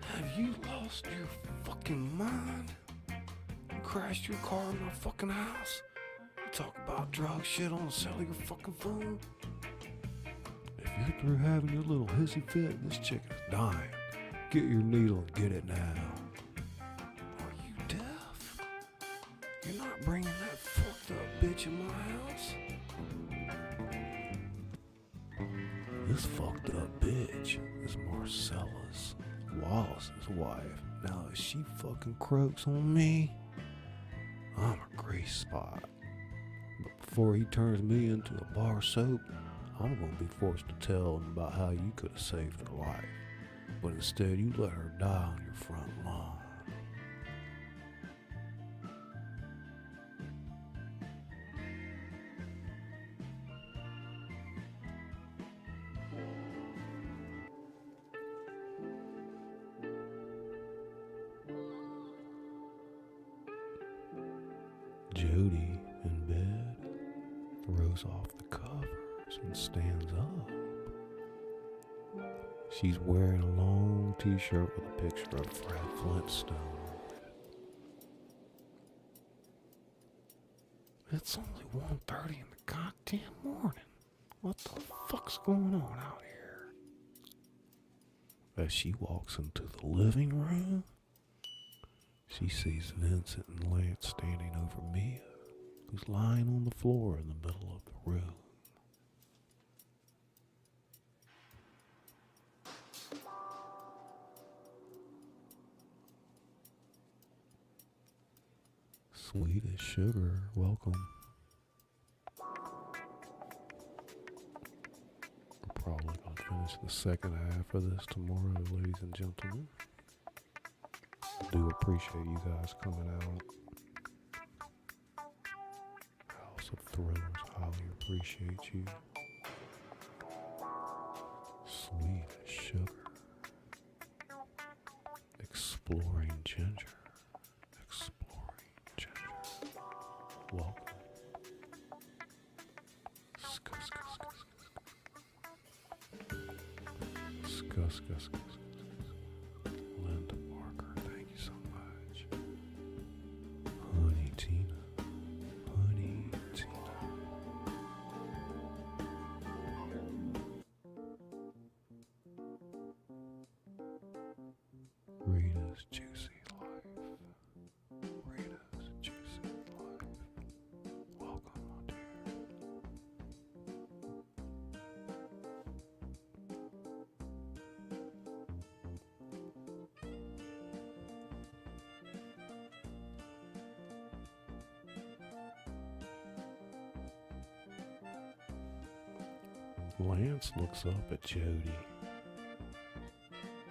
Have you lost your fucking mind? You crashed your car in my fucking house? You talk about drug shit on the cellular fucking phone? If you're through having your little hissy fit, this chick is dying. Get your needle and get it now. Are you deaf? You're not bringing that fucked up bitch in my house? This fucked up bitch is Marcellus, Wallace's wife. Now if she fucking croaks on me, I'm a grease spot. But before he turns me into a bar soap, I'm gonna be forced to tell him about how you could have saved her life. But instead you let her die on your front lawn. Jody, in bed, throws off the covers and stands up. She's wearing a long t-shirt with a picture of Fred Flintstone. It's only 1:30 in the goddamn morning. What the fuck's going on out here? As she walks into the living room, she sees Vincent and Lance standing over Mia, who's lying on the floor in the middle of the room. Sweet as sugar, welcome. We're probably going to finish the second half of this tomorrow, ladies and gentlemen. I do appreciate you guys coming out. House of Thrillers, highly appreciate you. Gus. Linda Parker, thank you so much. Honey Tina. Rita's Juicy Life. Welcome, my dear. Lance looks up at Jody.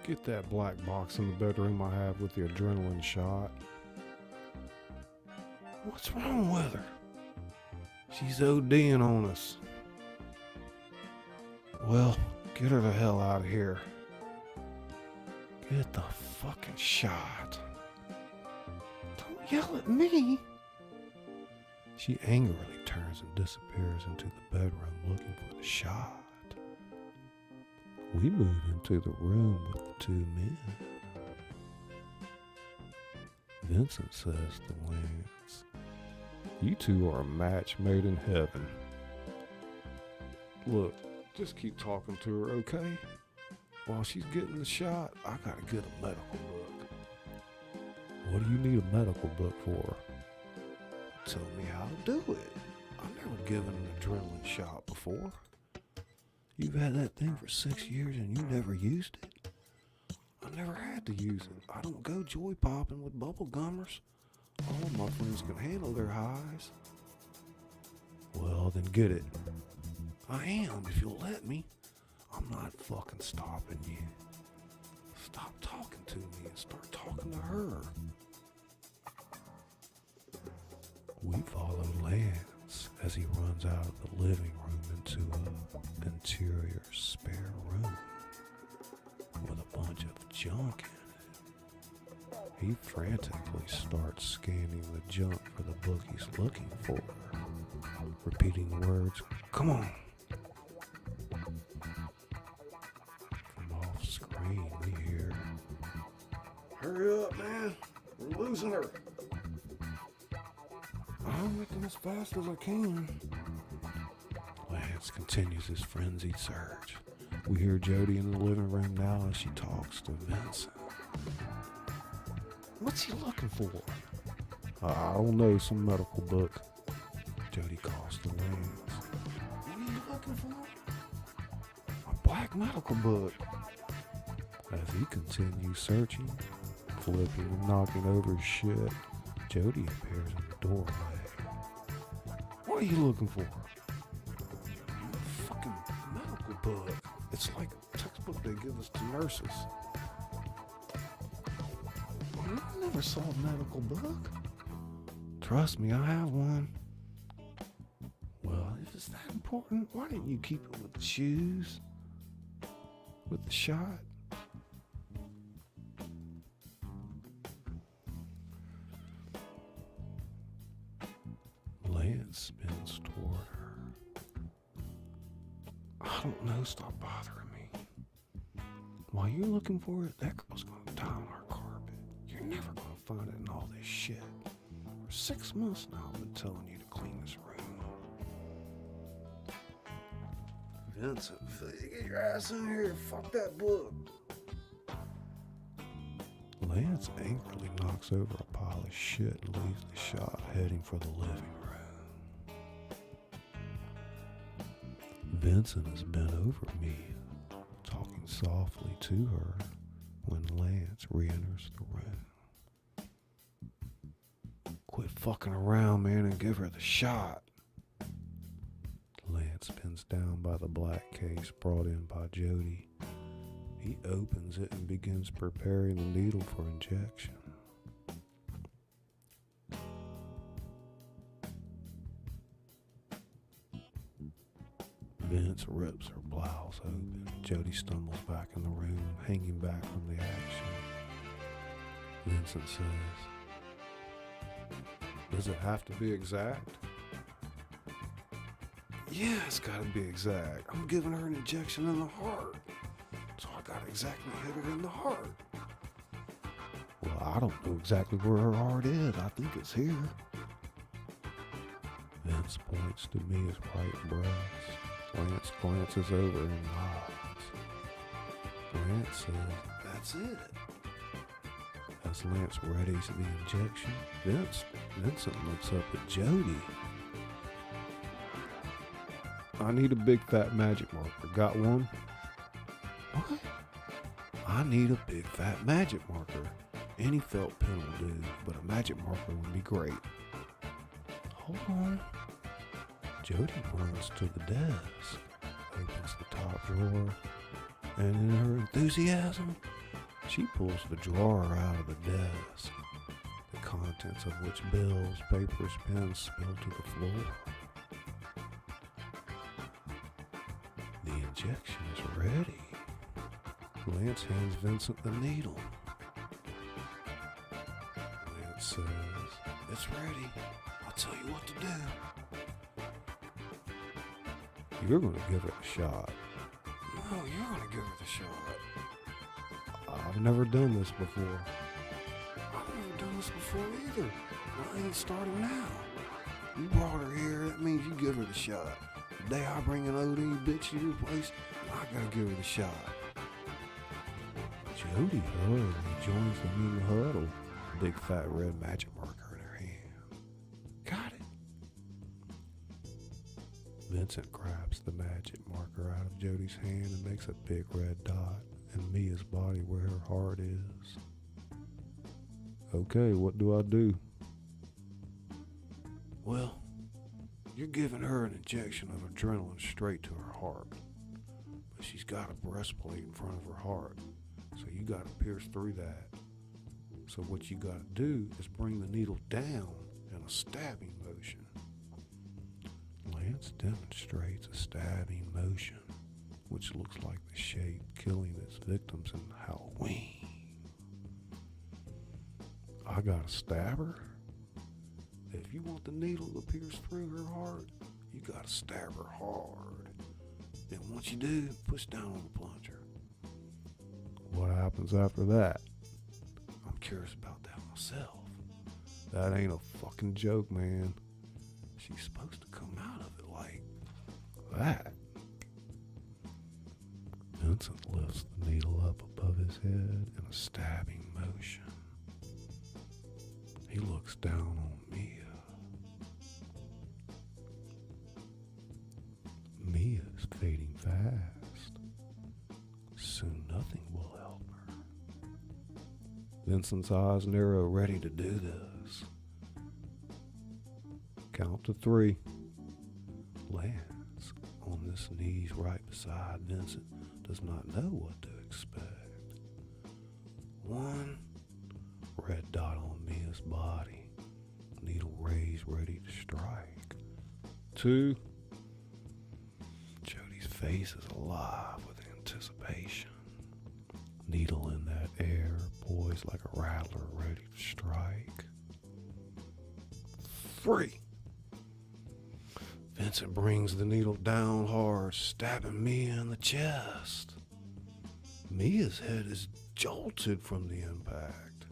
Get that black box in the bedroom I have with the adrenaline shot. What's wrong with her? She's ODing on us. Well, get her the hell out of here. Get the fucking shot. Don't yell at me. She angrily turns and disappears into the bedroom looking for the shot. We move into the room with the two men. Vincent says to Lance, "You two are a match made in heaven. Look, just keep talking to her, okay? While she's getting the shot, I gotta get a medical book." "What do you need a medical book for?" "Tell me how to do it. I've never given an adrenaline shot before." "You've had that thing for 6 years and you never used it?" "I never had to use it. I don't go joy popping with bubble gummers. All of my friends can handle their highs." "Well, then get it." "I am, if you'll let me. I'm not fucking stopping you. Stop talking to me and start talking to her." We follow Lance as he runs out of the living room into an interior spare room with a bunch of junk in it. He frantically starts scanning the junk for the book he's looking for, repeating the words, "Come on." From off screen we hear, "Hurry up, man. We're losing her." "I'm making as fast as I can." Lance continues his frenzied search. We hear Jody in the living room now as she talks to Vincent. "What's he looking for?" "I don't know, some medical book." Jody calls to Lance. "What are you looking for?" "A black medical book." As he continues searching, flipping and knocking over his shit, Jody appears in the doorway. "What are you looking for?" "A fucking medical book. It's like a textbook they give us to nurses." "I never saw a medical book." "Trust me, I have one." "Well, if it's that important, why didn't you keep it with the shoes? With the shot?" Lance spins toward her. "I don't know, stop bothering me. While you're looking for it, that girl's gonna die on our carpet. You're never gonna find it in all this shit. For 6 months now I've been telling you to clean this room." "Vincent, get your ass in here. Fuck that book." Lance angrily knocks over a pile of shit and leaves the shop, heading for the living room. Vincent has bent over me, talking softly to her when Lance re-enters the room. "Quit fucking around, man, and give her the shot." Lance bends down by the black case brought in by Jody. He opens it and begins preparing the needle for injection. Vince rips her blouse open. Jody stumbles back in the room, hanging back from the action. Vincent says, "Does it have to be exact?" "Yeah, it's gotta be exact. I'm giving her an injection in the heart. So I gotta exactly hit her in the heart. Well, I don't know exactly where her heart is. I think it's here. Vince points to Mia's right breast. Lance glances over and nods. Lance says, "That's it." As Lance readies the injection, Vincent looks up at Jody. "I need a big fat magic marker. Got one?" "What?" "I need a big fat magic marker. Any felt pen will do, but a magic marker would be great." "Hold on." Jody runs to the desk, opens the top drawer, and in her enthusiasm, she pulls the drawer out of the desk, the contents of which bills, papers, pens spill to the floor. The injection is ready. Lance hands Vincent the needle. Lance says, "It's ready. I'll tell you what to do." "You're going to give it a shot." "No, you're going to give it a shot." "I've never done this before." "I've never done this before either. I ain't starting now. You brought her here, that means you give her the shot. The day I bring an OD bitch to your place, I gotta give her the shot." Jody hurriedly joins them in the huddle, a big fat red magic marker in her hand. "Got it." Vincent grabs the magic marker out of Jody's hand and makes a big red dot in Mia's body where her heart is. "Okay, what do I do?" "Well, you're giving her an injection of adrenaline straight to her heart. But she's got a breastplate in front of her heart, so you gotta pierce through that. So what you gotta do is bring the needle down in a stabbing motion." Lance demonstrates a stabbing motion, which looks like the shape killing its victims in Halloween. "I gotta stab her? If you want the needle to pierce through her heart, you gotta stab her hard. Then once you do, push down on the plunger." "What happens after that?" "I'm curious about that myself. That ain't a fucking joke, man. She's supposed to come out of it like that." Vincent lifts the needle up above his head in a stabbing motion. He looks down on Mia. Mia is fading fast. Soon nothing will help her. Vincent's eyes narrow, ready to do this. Count to 3. Lance, on his knees right beside Vincent, does not know what to expect. 1, red dot on Mia's body, needle raised, ready to strike. 2, Jody's face is alive with anticipation, needle in that air, poised like a rattler, ready to strike. 3, Vincent brings the needle down hard, stabbing Mia in the chest. Mia's head is jolted from the impact.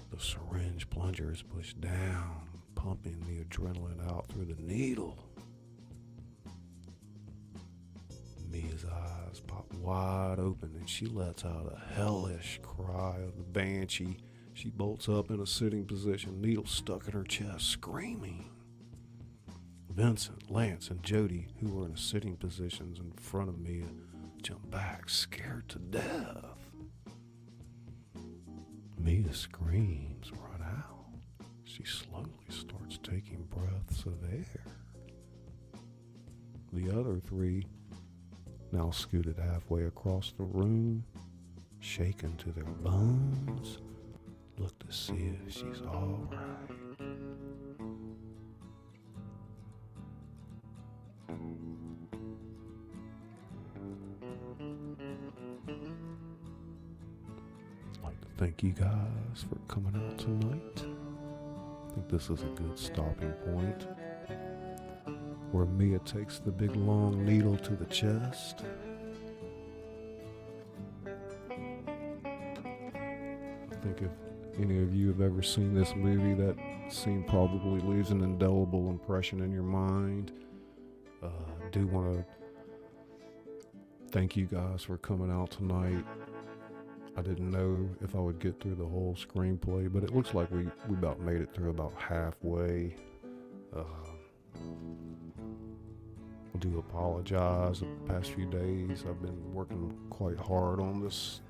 The syringe plunger is pushed down, pumping the adrenaline out through the needle. Mia's eyes pop wide open and she lets out a hellish cry of the banshee. She bolts up in a sitting position, needle stuck in her chest, screaming. Vincent, Lance, and Jody, who were in sitting positions in front of Mia, jump back, scared to death. Mia screams, run out. She slowly starts taking breaths of air. The other 3, now scooted halfway across the room, shaken to their bones, look to see if she's all right. Thank you guys for coming out tonight. I think this is a good stopping point, where Mia takes the big long needle to the chest think if any of you have ever seen this movie, that scene probably leaves an indelible impression in your mind. I do want to thank you guys for coming out tonight. I didn't know if I would get through the whole screenplay, but it looks like we about made it through about halfway. I do apologize. The past few days I've been working quite hard on this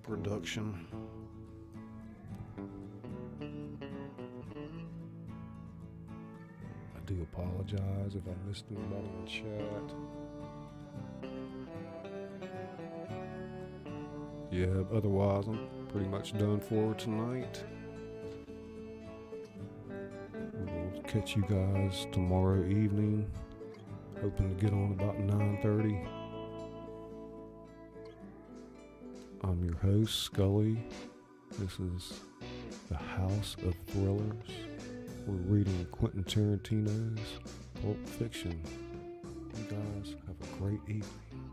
production. I do apologize if I missed anybody in the chat. Yeah, otherwise I'm pretty much done for tonight. We'll catch you guys tomorrow evening. Hoping to get on about 9:30. I'm your host, Scully. This is the House of Thrillers. We're reading Quentin Tarantino's Pulp Fiction. You guys have a great evening.